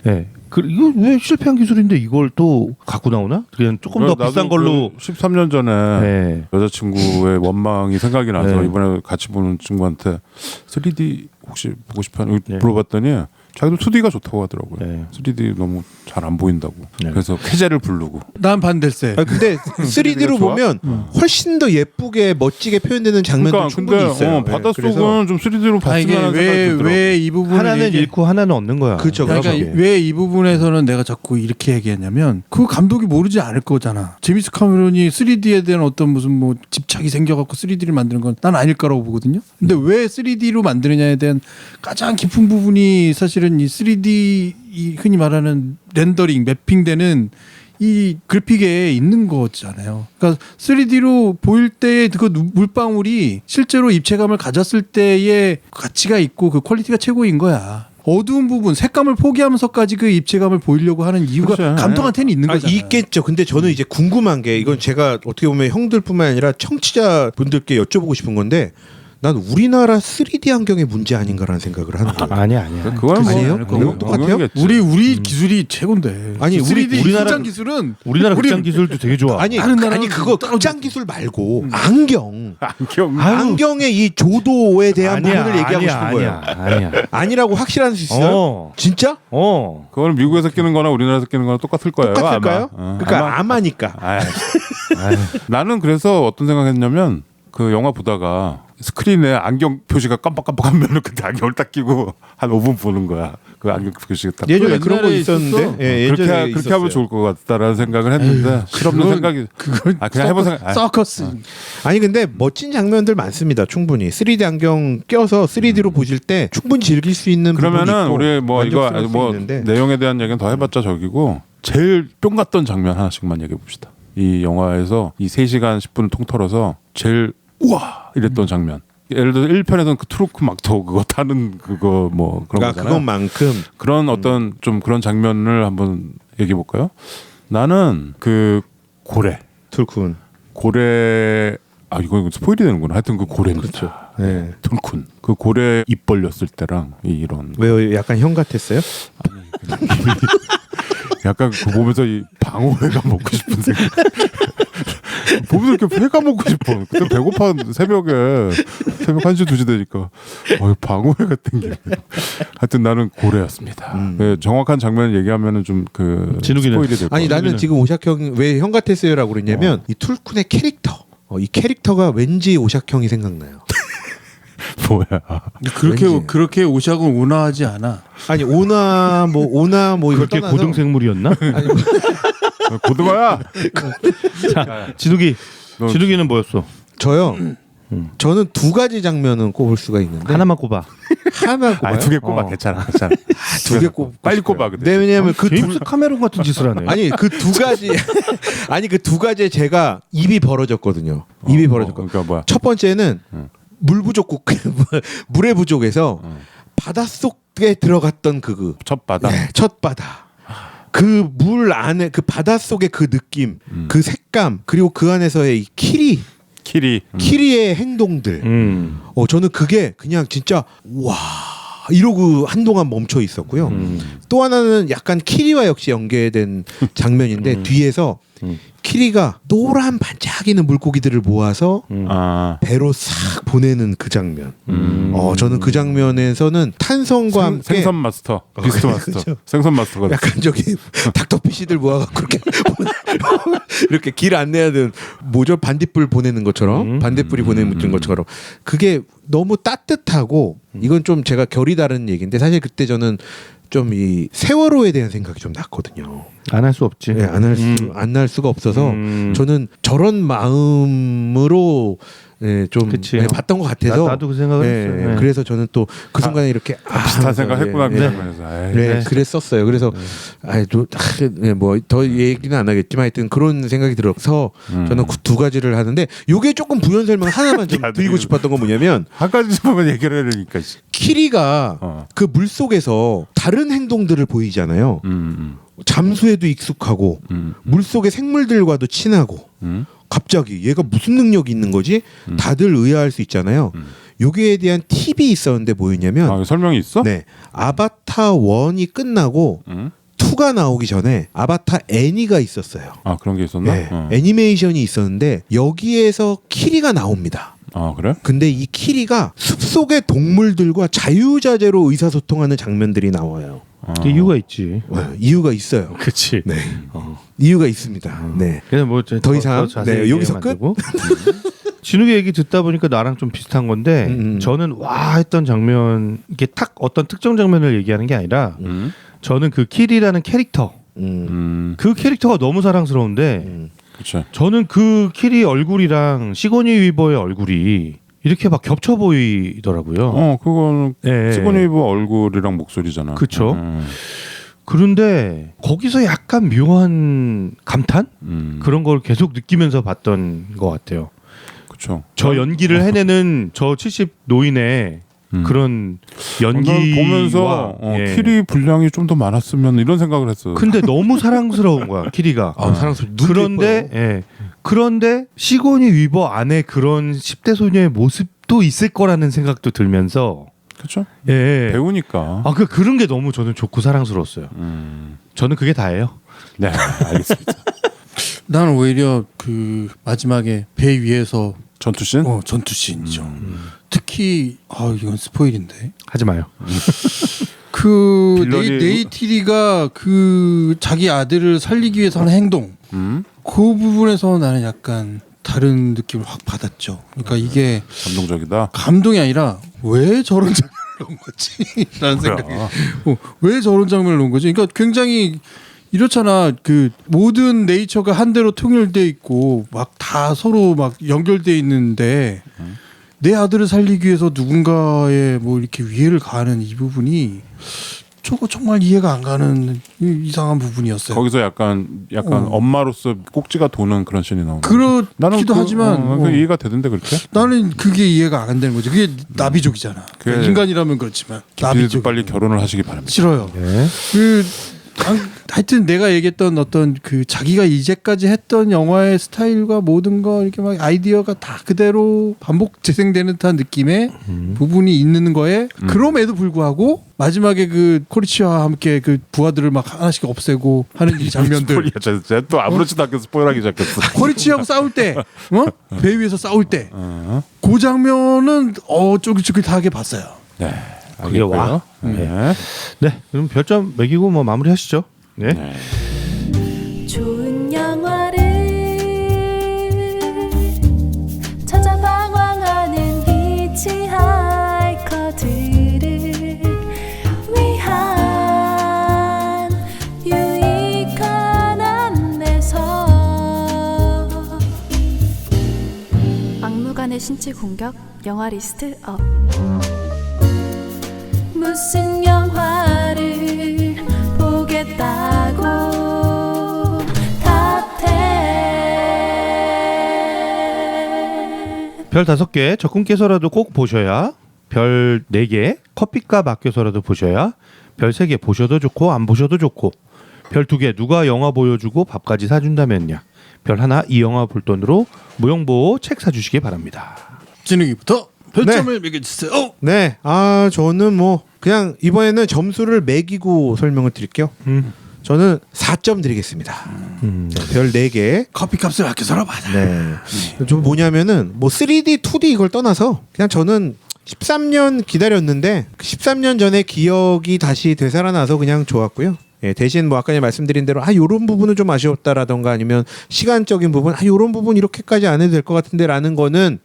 네. 이거 왜 실패한 기술인데 이걸 또 갖고 나오나? 그냥 조금 더 비싼 걸로. 13년 전에 네. 여자친구의 원망이 생각이 나서 네. 이번에 같이 보는 친구한테 3D 혹시 보고 싶어하는 네. 물어봤더니 자기도 2D가 좋다고 하더라고요. 네. 3D 너무 잘 안 보인다고. 네. 그래서 쾌재를 부르고. 난 반댈세. 근데 3D로 좋아? 보면 훨씬 더 예쁘게 멋지게 표현되는 장면도 그러니까 충분히 근데 있어요. 네, 바닷속은 좀 3D로 아, 이게 봤으면 하는 생각이 들더라고. 왜 이 부분을 하나는 잃고 하나는 얻는 거야. 그렇죠. 그러니까 왜 이 부분에서는 내가 자꾸 이렇게 얘기했냐면 그 감독이 모르지 않을 거잖아. 제임스 카메론이 3D에 대한 어떤 무슨 뭐 집착이 생겨갖고 3D를 만드는 건 난 아닐 거라고 보거든요. 근데 왜 3D로 만드느냐에 대한 가장 깊은 부분이 사실은 이 3D 이 흔히 말하는 렌더링, 매핑되는 이 그래픽에 있는 거잖아요. 그러니까 3D로 보일 때의 그 물방울이 실제로 입체감을 가졌을 때의 가치가 있고 그 퀄리티가 최고인 거야. 어두운 부분, 색감을 포기하면서까지 그 입체감을 보이려고 하는 이유가 그렇죠. 감독한테는 있는 거잖아. 있겠죠. 근데 저는 이제 궁금한 게 이건 제가 어떻게 보면 형들뿐만 아니라 청취자분들께 여쭤보고 싶은 건데 난 우리나라 3D 환경의 문제 아닌가라는 생각을 하는 거예요. 아니야. 그건 뭐 아니에요? 그건 똑같아요? 당연하겠지. 우리 기술이 최고인데. 아니, 3D 우리나라 극장 기술은 우리나라 극장 기술도 되게 좋아. 아니 다른 나라는 아니 그거 떨어지지. 극장 기술 말고 안경 안경. 아유. 안경의 이 조도에 대한 부분을 얘기하고 싶은 거예요. 아니야. 아니라고 확실할 수 있어요? 진짜? 그거는 미국에서 끼는 거나 우리나라에서 끼는 거나 똑같을 거예요. 똑같을까요? 아마. 그러니까 아마니까. 나는 그래서 어떤 생각했냐면 그 영화 보다가 스크린에 안경 표시가 깜빡깜빡하면 그때 안경을 딱 끼고 한 5분 보는 거야. 그 안경 표시가 딱. 예전에 그런 거 옛날에 있었는데. 있었어? 예, 그렇게 예전에 그렇게 있었어요. 하면 좋을 것 같다라는 생각을 했는데 실없는 생각이. 그건 그냥 해본 생각. 서커스. 아니 근데 멋진 장면들 많습니다. 충분히 3D 안경 껴서 3D로 보실 때 충분히 즐길 수 있는 부분이 그러면은 있고 우리 뭐 이거 만족스러울 수 뭐 있는데. 내용에 대한 얘기는 더 해봤자 저기고 제일 뿅 갔던 장면 하나씩만 얘기해 봅시다. 이 영화에서 이 3시간 10분을 통틀어서 제일 우와 이랬던 장면. 예를 들어 1편에서는 그 트루크 막토 그거 타는 그거 뭐 그런 그러니까 거잖아요. 그것만큼 그런 어떤 좀 그런 장면을 한번 얘기해 볼까요? 나는 그 툴쿤. 고래 이거 스포일이 되는구나. 하여튼 그 고래입니다. 그렇죠. 네. 툴쿤 그 고래 입 벌렸을 때랑 이런 왜요? 약간 형 같았어요? 약간 그 보면서 이 방어회가 먹고 싶은 생각. 보면서 이렇게 회가 먹고 싶어. 그때 배고파 새벽 1시 2시 되니까 방어회가 땡기네. 하여튼 나는 고래였습니다. 네, 정확한 장면을 얘기하면은 좀 그 진욱이는? 스포일이 될 아니 거야. 나는 지금 오샥 형 왜 형 같았어요라고 그랬냐면 이 툴쿤의 캐릭터. 이 캐릭터가 왠지 오샥 형이 생각나요. 뭐야? 왠지. 그렇게 오샥은 온화하지 않아. 아니 오나 뭐 이걸 그렇게 떠나서 고등생물이었나? 아니, 고등어야. 자, 진욱이는 뭐였어? 저요. 저는 두 가지 장면은 꼽을 수가 있는데 하나만 꼽아. 하나 꼽아요. 2개 꼽아. 괜찮아. 두 개 꼽. 빨리 꼽아. 근데. 네, 왜냐하면 그 제임스 카메론 같은 짓을 하네. 아니 그 두 가지 아니 그 두 가지에 제가 입이 벌어졌거든요. 입이 벌어졌고 그러니까 뭐야? 첫 번째는 물 부족국 물의 부족에서 바닷속에 들어갔던 첫 바다. 첫 바다. 그 물 안에 그 바닷속의 그 느낌, 그 색감 그리고 그 안에서의 이 키리의 행동들. 저는 그게 그냥 진짜 와 이러고 한동안 멈춰 있었고요. 또 하나는 약간 키리와 역시 연계된 장면인데 뒤에서 키리가 노란 반짝이는 물고기들을 모아서 배로 싹 보내는 그 장면. 저는 그 장면에서는 탄성과 함께 생선 마스터, 비스트 마스터, 생선 마스터가 약간 저기 닥터피쉬들 모아갖고 이렇게 이렇게 길 안내하는 뭐죠 반딧불 보내는 것처럼 반딧불이 보내는 것처럼 그게 너무 따뜻하고 이건 좀 제가 결이 다른 얘기인데 사실 그때 저는 좀 이 세월호에 대한 생각이 좀 났거든요. 안 할 수 없지. 안 날 수가 없어서 저는 저런 마음으로 예, 좀 그치. 예, 봤던 것 같아서 나도 그 생각을 예, 했어요. 네. 그래서 저는 또 그 순간에 이렇게 비슷한 생각했구나 그 예, 장면에서. 에이. 네, 네. 그랬었어요. 그래서 뭐더 얘기는 안 하겠지만 하여튼 그런 생각이 들어서 저는 그 두 가지를 하는데 요게 조금 부연 설명 하나만 좀 야, 드리고 싶었던 건 뭐냐면 한 가지 만 얘기를 해야 되니까. 키리가 그 물 속에서 다른 행동들을 보이잖아요. 잠수에도 익숙하고 물 속의 생물들과도 친하고 갑자기 얘가 무슨 능력이 있는 거지? 다들 의아할 수 있잖아요. 여기에 대한 팁이 있었는데 뭐였냐면 아, 설명이 있어? 네, 아바타 1이 끝나고 2가 나오기 전에 아바타 애니가 있었어요. 아 그런 게 있었나? 네, 애니메이션이 있었는데 여기에서 키리가 나옵니다. 아 그래? 근데 이 키리가 숲속의 동물들과 자유자재로 의사소통하는 장면들이 나와요. 그 이유가 있지. 이유가 있어요. 그치. 네, 이유가 있습니다. 네, 그냥 뭐 더 이상 네, 여기서 끝. 진욱이 얘기 듣다 보니까 나랑 좀 비슷한 건데 저는 와 했던 장면 이게 탁 어떤 특정 장면을 얘기하는 게 아니라 저는 그 키리라는 캐릭터 그 캐릭터가 너무 사랑스러운데 그렇죠. 저는 그 키리 얼굴이랑 시고니 위버의 얼굴이 이렇게 막 겹쳐 보이더라고요. 그거는 예. 시그니브 얼굴이랑 목소리잖아. 그쵸. 그런데 거기서 약간 묘한 감탄 그런 걸 계속 느끼면서 봤던 것 같아요. 그렇죠. 저 연기를 해내는 저 70 노인의 그런 연기 보면서 예. 키리 분량이 좀 더 많았으면 이런 생각을 했어. 근데 너무 사랑스러운 거야 키리가. 사랑스러워. 그런데 그런데 시고니 위버 안에 그런 10대 소녀의 모습도 있을 거라는 생각도 들면서 그렇죠. 예. 배우니까. 그런 게 너무 저는 좋고 사랑스러웠어요. 저는 그게 다예요. 네, 알겠습니다. 나는 오히려 그 마지막에 배 위에서 전투씬? 전투 씬이죠. 특히 이건 스포일인데 하지 마요. 그 빌런이- 네이티리가 그 자기 아들을 살리기 위해서 하는 행동 그 부분에서 나는 약간 다른 느낌을 확 받았죠. 그러니까 이게 감동적이다. 감동이 아니라 왜 저런 장면을 넣은 거지? 라는 생각이 왜 저런 장면을 넣은 거지? 그러니까 굉장히 이렇잖아. 그 모든 네이처가 한대로 통일돼 있고 막 다 서로 막 연결돼 있는데 내 아들을 살리기 위해서 누군가의 뭐 이렇게 위해를 가하는 이 부분이 저거 정말 이해가 안 가는 이상한 부분이었어요. 거기서 약간 엄마로서 꼭지가 도는 그런 씬이 나오는. 그렇기도 하지만 그 이해가 되던데 그렇게? 나는 그게 이해가 안 되는 거지. 그게 나비족이잖아. 그게- 인간이라면 그렇지만 나비도 나비족 빨리 결혼을 하시기 바랍니다. 싫어요. 네. 하여튼 내가 얘기했던 어떤 그 자기가 이제까지 했던 영화의 스타일과 모든 거 이렇게 막 아이디어가 다 그대로 반복 재생되는 듯한 느낌의 부분이 있는 거에 그럼에도 불구하고 마지막에 그 코리치와 함께 그 부하들을 막 하나씩 없애고 하는 이 장면들. 쟤또 아무렇지도 않게 스포일하기 시작했어. 코리치하고 싸울 때, 배 위에서 싸울 때, 그 장면은 쫄깃쫄깃하게 봤어요. 네. 그게 와. 네. 네, 그럼 별점 매기고 뭐 마무리하시죠. 네. 좋은 영화를 찾아 방황하는 히치하이커들을 위한 유익한 안내서 막무가내 신체 공격 영화 리스트 업 무슨 영화를 보겠다고 탑10 별 5개 적군께서라도 꼭 보셔야, 별 4개 커피값 아껴서라도 보셔야, 별 3개 보셔도 좋고 안 보셔도 좋고, 별 2개 누가 영화 보여주고 밥까지 사준다면야, 별 1 이 영화 볼 돈으로 무용보호 책 사주시기 바랍니다. 진욱이부터 별점을 매겨주세요. 네, 저는 뭐 그냥 이번에는 점수를 매기고 설명을 드릴게요. 저는 4점 드리겠습니다. 네, 별 4개. 커피값을 아껴서라 받아. 네. 좀 뭐냐면은 뭐 3D, 2D 이걸 떠나서 그냥 저는 13년 기다렸는데 13년 전의 기억이 다시 되살아나서 그냥 좋았고요. 예, 대신 뭐 아까 전에 말씀드린 대로 요런 부분은 좀 아쉬웠다라던가 아니면 시간적인 부분 요런 부분 이렇게까지 안 해도 될 것 같은데라는 거는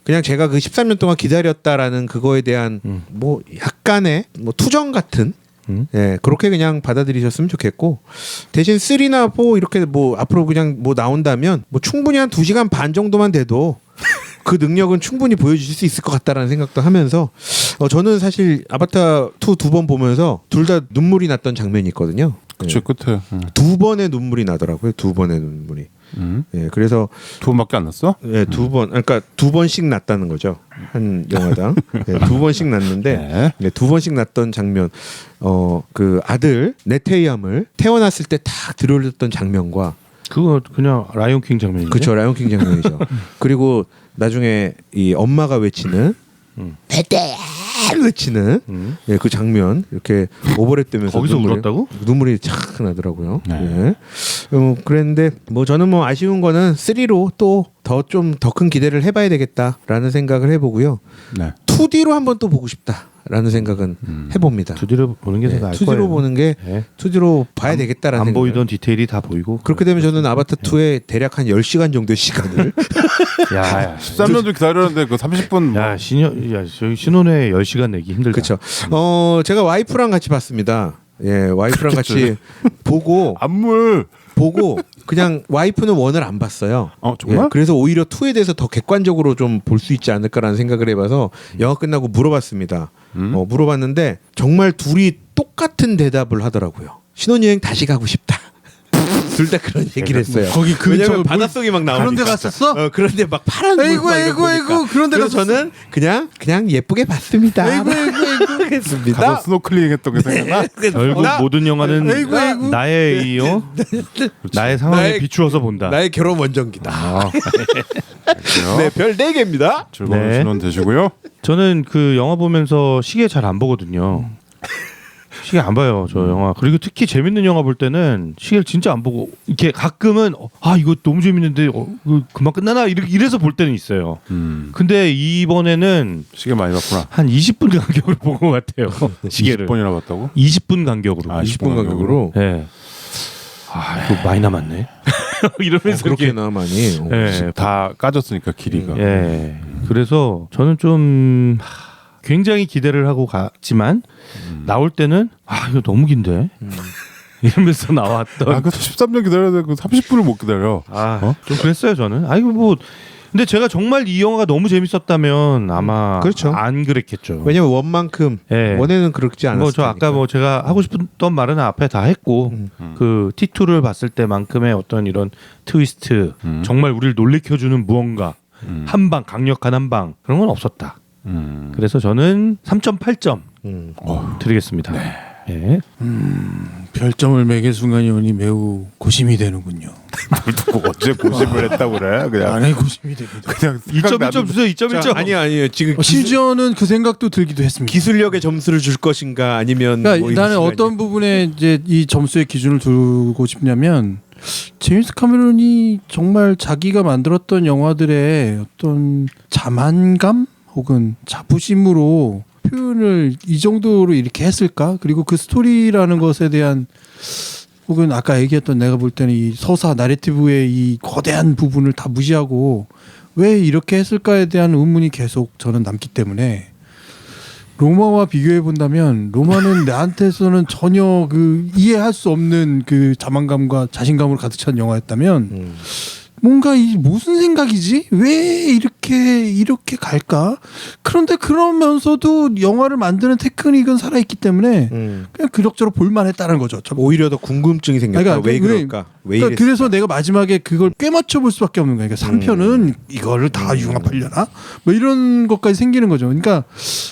그냥 제가 그 13년 동안 기다렸다라는 그거에 대한 뭐 약간의 뭐 투정 같은 예, 그렇게 그냥 받아들이셨으면 좋겠고, 대신 3나 4 이렇게 뭐 앞으로 그냥 뭐 나온다면 뭐 충분히 한 2시간 반 정도만 돼도 그 능력은 충분히 보여주실 수 있을 것 같다라는 생각도 하면서 저는 사실 아바타 2 두 번 보면서 둘 다 눈물이 났던 장면이 있거든요. 그쵸 끝에. 두 번의 눈물이 나더라고요. 두 번의 눈물이. 예, 그래서 두 번밖에 안 났어? 예, 그러니까 두 번씩 났다는 거죠. 한 영화당. 예, 두 번씩 났는데 네. 네, 두 번씩 났던 장면. 그 아들 네테이암을 태어났을 때 딱 들어올렸던 장면과 그거 그냥 라이온킹 장면이죠. 그렇죠. 라이온킹 장면이죠. 그리고 나중에 이 엄마가 외치는 베테야 외치는 예, 그 장면 이렇게 오버랩 되면서 거기서 울었다고? 눈물이 착 나더라고요. 네. 예. 그랬는데 뭐 저는 뭐 아쉬운 거는 3로 또 더 큰 기대를 해봐야 되겠다라는 생각을 해보고요. 네. 2D로 한번 또 보고 싶다라는 생각은 해봅니다. 2D로 보는 게 더 나을 2D로 거예요. 보는 게 네. 2D로 봐야 되겠다라는 안 생각을. 보이던 디테일이 다 보이고. 그렇게 되면 저는 아바타 2에 대략 한 10시간 정도의 시간을 야, 13년도 기다렸는데 그 30분 야 저희 신혼에 10시간 내기 힘들다. 그렇죠. 제가 와이프랑 같이 봤습니다. 예, 와이프랑 같이 보고 안물. 그냥 와이프는 1을 안 봤어요. 정말? 예, 그래서 오히려 2에 대해서 더 객관적으로 좀 볼 수 있지 않을까라는 생각을 해봐서 영화 끝나고 물어봤습니다. 물어봤는데 정말 둘이 똑같은 대답을 하더라고요. 신혼여행 다시 가고 싶다. 둘 다 그런 얘기를 했어요. 거기 그 왜냐면 저 바닷속이 막 나오니까. 그런데 갔었어? 그런데 막 파란 아이고, 물 막 이런 거 아이고, 보니까. 아이고, 그런데 그래서 갔었어? 저는 그냥 예쁘게 봤습니다. 아이고, 아이고, 했습니다. 가서 스노클링 했던 게 생각나? 결국 모든 영화는 아이고, 아이고. 나의 나의 상황에 나의- 비추어서 본다. 나의 결혼 원정기다. 네, 별 4개입니다. 즐거운 네. 신혼 되시고요. 저는 그 영화 보면서 시계 잘 안 보거든요. 시계 안 봐요, 저 영화. 그리고 특히 재밌는 영화 볼 때는 시계를 진짜 안 보고 이렇게 가끔은 이거 너무 재밌는데 금방 끝나나 이래서 볼 때는 있어요. 근데 이번에는 시계 많이 봤구나. 한 20분 간격으로 본 것 같아요. 시계를 20번이나 봤다고? 20분 간격으로. 20분 간격으로. 네. 이거 많이 남았네. 이러면서 그렇게 이렇게. 나 많이. 예. 다 까졌으니까 길이가. 예. 그래서 저는 좀 굉장히 기대를 하고 갔지만 나올 때는 이거 너무 긴데 이러면서 나왔던. 그 13년 기다려야 돼. 그 30분을 못 기다려. 좀 그랬어요 저는. 근데 제가 정말 이 영화가 너무 재밌었다면 아마 그렇죠. 안 그랬겠죠. 왜냐면 원만큼 예. 원에는 그렇지 않았어요. 저 아까 제가 하고 싶었던 말은 앞에 다 했고 그 T2를 봤을 때만큼의 어떤 이런 트위스트 정말 우리를 놀래켜주는 무언가 한방 강력한 한방 그런 건 없었다. 그래서 저는 3.8점 드리겠습니다. 예. 별점을 매길 순간이 오니 매우 고심이 되는군요. 꼭 어째 고심을 했다고 그래? 그냥 안에 고심이 됩니다. 그냥 2.1점 주세요. 2.1점. 아니요. 지금 심지어는 그 생각도 들기도 했습니다. 기술력의 점수를 줄 것인가 아니면 그러니까 뭐 나는 이런 어떤 부분에 이제 이 점수의 기준을 두고 싶냐면 제임스 카메론이 정말 자기가 만들었던 영화들의 어떤 자만감 혹은 자부심으로 표현을 이 정도로 이렇게 했을까? 그리고 그 스토리라는 것에 대한 혹은 아까 얘기했던 내가 볼 때는 이 서사 나래티브의 이 거대한 부분을 다 무시하고 왜 이렇게 했을까에 대한 의문이 계속 저는 남기 때문에 로마와 비교해 본다면 로마는 나한테서는 전혀 그 이해할 수 없는 그 자만감과 자신감으로 가득 찬 영화였다면 뭔가 이 무슨 생각이지? 왜 이렇게 갈까? 그런데 그러면서도 영화를 만드는 테크닉은 살아있기 때문에 그냥 그럭저럭 볼만했다는 거죠. 오히려 더 궁금증이 생겼다. 왜 그럴까? 왜 이랬을까? 그래서 내가 마지막에 그걸 꿰맞춰 볼 수밖에 없는 거예요. 그러니까 3편은 이거를 다 융합하려나? 뭐 이런 것까지 생기는 거죠. 그러니까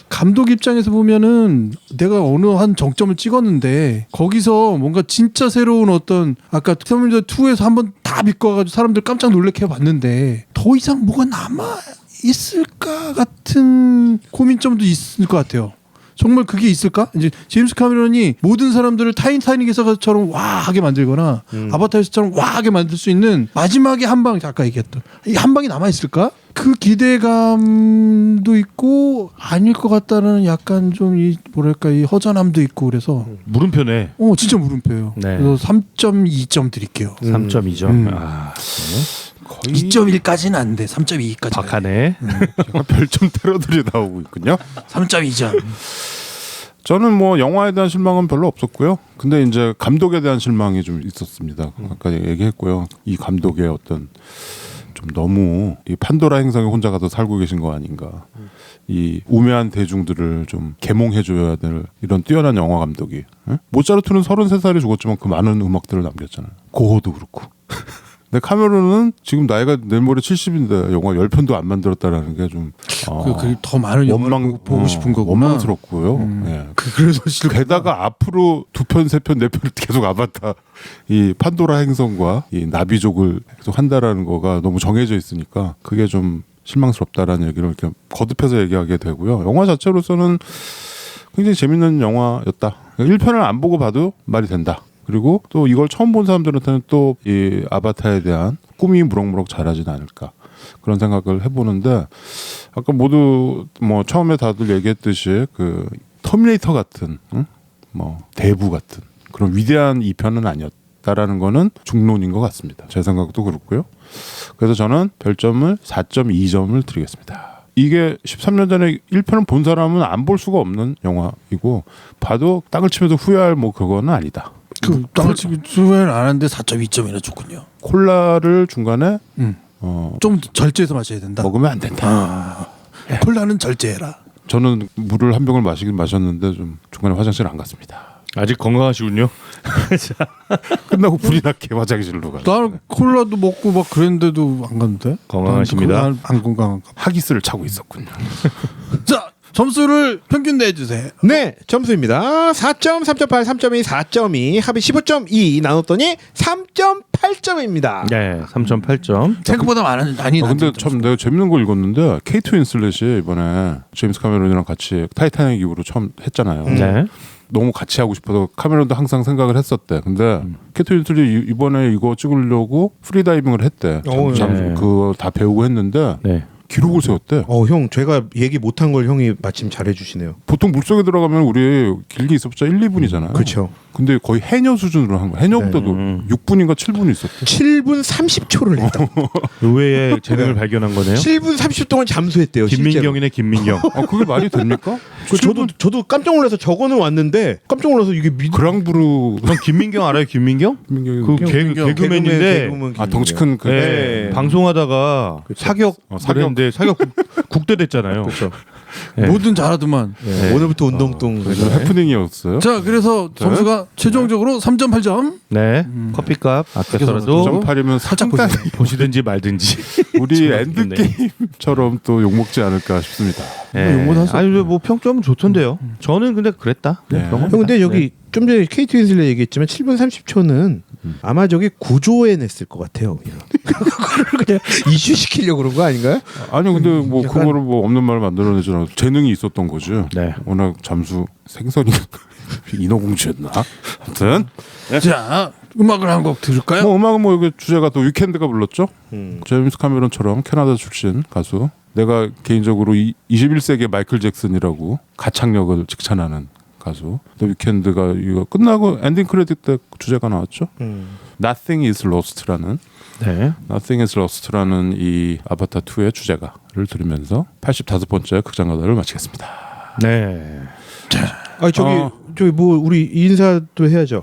감독 입장에서 보면은 내가 어느 한 정점을 찍었는데 거기서 뭔가 진짜 새로운 어떤 아까 터미네이터 2에서 한번 다 비꼬아가지고 사람들 깜짝 놀래켜 봤는데 더 이상 뭐가 남아 있을까 같은 고민점도 있을 것 같아요. 정말 그게 있을까? 이제 제임스 카메론이 모든 사람들을 타이타닉에서처럼 와하게 만들거나 아바타에서처럼 와하게 만들 수 있는 마지막에 한 방, 아까 얘기했던 이 한 방이 남아 있을까? 그 기대감도 있고 아닐 것 같다는 약간 좀 이 뭐랄까 이 허전함도 있고 그래서 물음표네. 진짜 물음표예요. 네. 그래서 3.2점 드릴게요. 3.2점. 거의 2.1까지는 안 돼. 3.2까지. 박하네. 약간 별점 테러들이 나오고 있군요. 3.2점. 저는 뭐 영화에 대한 실망은 별로 없었고요. 근데 이제 감독에 대한 실망이 좀 있었습니다. 아까 얘기했고요. 이 감독의 어떤 좀 너무 이 판도라 행성에 혼자 가서 살고 계신 거 아닌가. 이 우매한 대중들을 좀 계몽해줘야 될 이런 뛰어난 영화 감독이. 응? 모차르트는 33살에 죽었지만 그 많은 음악들을 남겼잖아요. 고호도 그렇고. 근데 카메론은 지금 나이가 내일 모레 70인데 영화 10편도 안 만들었다라는 게 좀 그게 더 많은 영화를 보고 싶은 거구나. 원망스럽고요. 예. 그래서 싫구나. 게다가 앞으로 2편, 3편, 4편을 계속 아바타 이 판도라 행성과 이 나비족을 계속 한다라는 거가 너무 정해져 있으니까 그게 좀 실망스럽다라는 얘기를 이렇게 거듭해서 얘기하게 되고요. 영화 자체로서는 굉장히 재밌는 영화였다. 1편을 안 보고 봐도 말이 된다. 그리고 또 이걸 처음 본 사람들한테는 또 이 아바타에 대한 꿈이 무럭무럭 자라진 않을까 그런 생각을 해보는데 아까 모두 뭐 처음에 다들 얘기했듯이 그 터미네이터 같은 뭐 대부 같은 그런 위대한 2편은 아니었다라는 거는 중론인 것 같습니다. 제 생각도 그렇고요. 그래서 저는 별점을 4.2점을 드리겠습니다. 이게 13년 전에 1편을 본 사람은 안 볼 수가 없는 영화이고 봐도 땅을 치면서 후회할 뭐 그거는 아니다. 그 땅을 치면 수행을 안 하는데 4.2점이나 줬군요. 콜라를 중간에 좀 절제해서 마셔야 된다. 먹으면 안 된다. 콜라는 절제해라. 저는 물을 한 병을 마시긴 마셨는데 좀 중간에 화장실 안 갔습니다. 아직 건강하시군요. 끝나고 불이 나게 화장실로 가. 나는 콜라도 먹고 막 그랬는데도 안 갔는데. 건강하십니다. 안 건강한가. 하기스를 차고 있었군요. 자, 점수를 평균 내주세요. 네, 점수입니다. 4점, 3.8, 3.2, 4.2, 합이 15.2 나눴더니 3.8점입니다. 네, 3.8점. 생각보다 많이 근데 참 내가 재밌는 걸 읽었는데 케이트 윈슬렛이 이번에 제임스 카메론이랑 같이 타이타닉 이후로 처음 했잖아요. 네. 너무 같이 하고 싶어서 카메론도 항상 생각을 했었대. 근데 케이트 윈슬렛이 이번에 이거 찍으려고 프리다이빙을 했대. 네. 그거 다 배우고 했는데 네. 기록을 세웠대. 형, 제가 얘기 못한 걸 형이 마침 잘해주시네요. 보통 물속에 들어가면 우리 길게 있어봤자 1, 2분이잖아요. 그렇죠. 근데 거의 해녀 수준으로 한 거야. 해녀보다도 6분인가 7분이 있었대. 7분 30초를 냈다. 의외의 재능을 발견한 거네요. 7분 30초 동안 잠수했대요. 김민경이네, 김민경. 그게 말이 됩니까? 저도 깜짝 놀라서 적어는 왔는데 깜짝 놀라서 이게 그랑부르 그럼 김민경 알아요, 김민경? 그 개그맨인데 덩치 큰 그 네. 방송하다가 사격 사격인데 사격 국대 됐잖아요. 그렇죠. 네. 뭐든 잘하더만. 네. 오늘부터 운동동. 해프닝이었어요. 자, 그래서 점수가 최종적으로 3.8점. 네. 커피값 아껴서라도 3.8이면 살짝 보시든지 말든지. 우리 엔드 게임처럼 또 욕먹지 않을까 싶습니다. 네. 아니 뭐 평점은 좋던데요. 저는 근데 그랬다. 네. 형, 근데 여기 좀 전에 케이트 윈슬렛 얘기했지만 7분 30초는 아마 저기 구조에 냈을 것 같아요. 그거를 그냥 이슈시키려고 그런 거 아닌가요? 아니요, 근데 뭐 약간... 그거를 뭐 없는 말 만들어내잖아. 재능이 있었던 거죠. 네. 워낙 잠수 생선이 인어공주였나. 아무튼 자, 음악을 한 곡 들을까요? 뭐 음악은 뭐 여기 주제가 또 위켄드가 불렀죠. 제임스 카메론처럼 캐나다 출신 가수. 내가 개인적으로 21세기의 마이클 잭슨이라고 가창력을 직찬하는 가수. 또 위켄드가 이거 끝나고 엔딩 크레딧 때 주제가 나왔죠. Nothing is Lost라는 네. Nothing is Lost라는 이 아바타 2의 주제가를 들으면서 85번째 극장가다를 마치겠습니다. 네. 아 저기 뭐 우리 인사도 해야죠.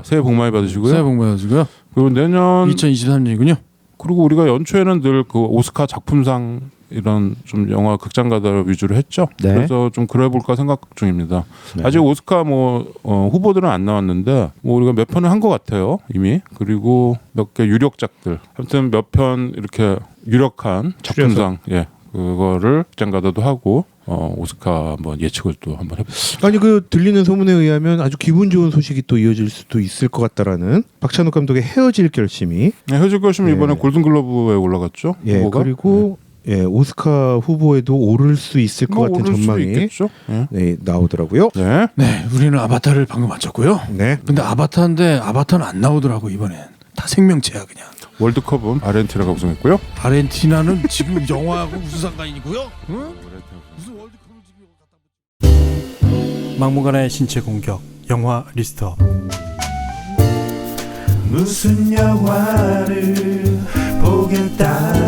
새해 복 많이 받으시고요. 새해 복 많이 받으시고요. 그리고 내년 2023년이군요. 그리고 우리가 연초에는 늘 그 오스카 작품상 이런 좀 영화 극장가다 위주로 했죠. 네. 그래서 좀 그래 볼까 생각 중입니다. 네. 아직 오스카 후보들은 안 나왔는데 뭐 우리가 몇 편을 한 것 같아요 이미. 그리고 몇 개 유력작들. 아무튼 몇 편 이렇게 유력한 작품상 그거를 극장가다도 하고 오스카 한번 예측을 또 한번 해보겠습니다. 아니 그 들리는 소문에 의하면 아주 기분 좋은 소식이 또 이어질 수도 있을 것 같다라는 박찬욱 감독의 헤어질 결심이 헤어질 결심이 이번에 골든글러브에 올라갔죠. 후보가? 그리고 오스카 후보에도 오를 수 있을 것 같은 전망이 나오더라고요. 네. 네, 우리는 아바타를 방금 마쳤고요. 네. 근데 아바타인데 아바타는 안 나오더라고 이번엔. 다 생명체야 그냥. 월드컵은 아르헨티나가 우승했고요. 아르헨티나는 지금 영화하고 무슨 상관이고요? 응? 무슨 월드컵을 지금 막무가내 신체 공격 영화 리스트업. 무슨 영화를 보겠다.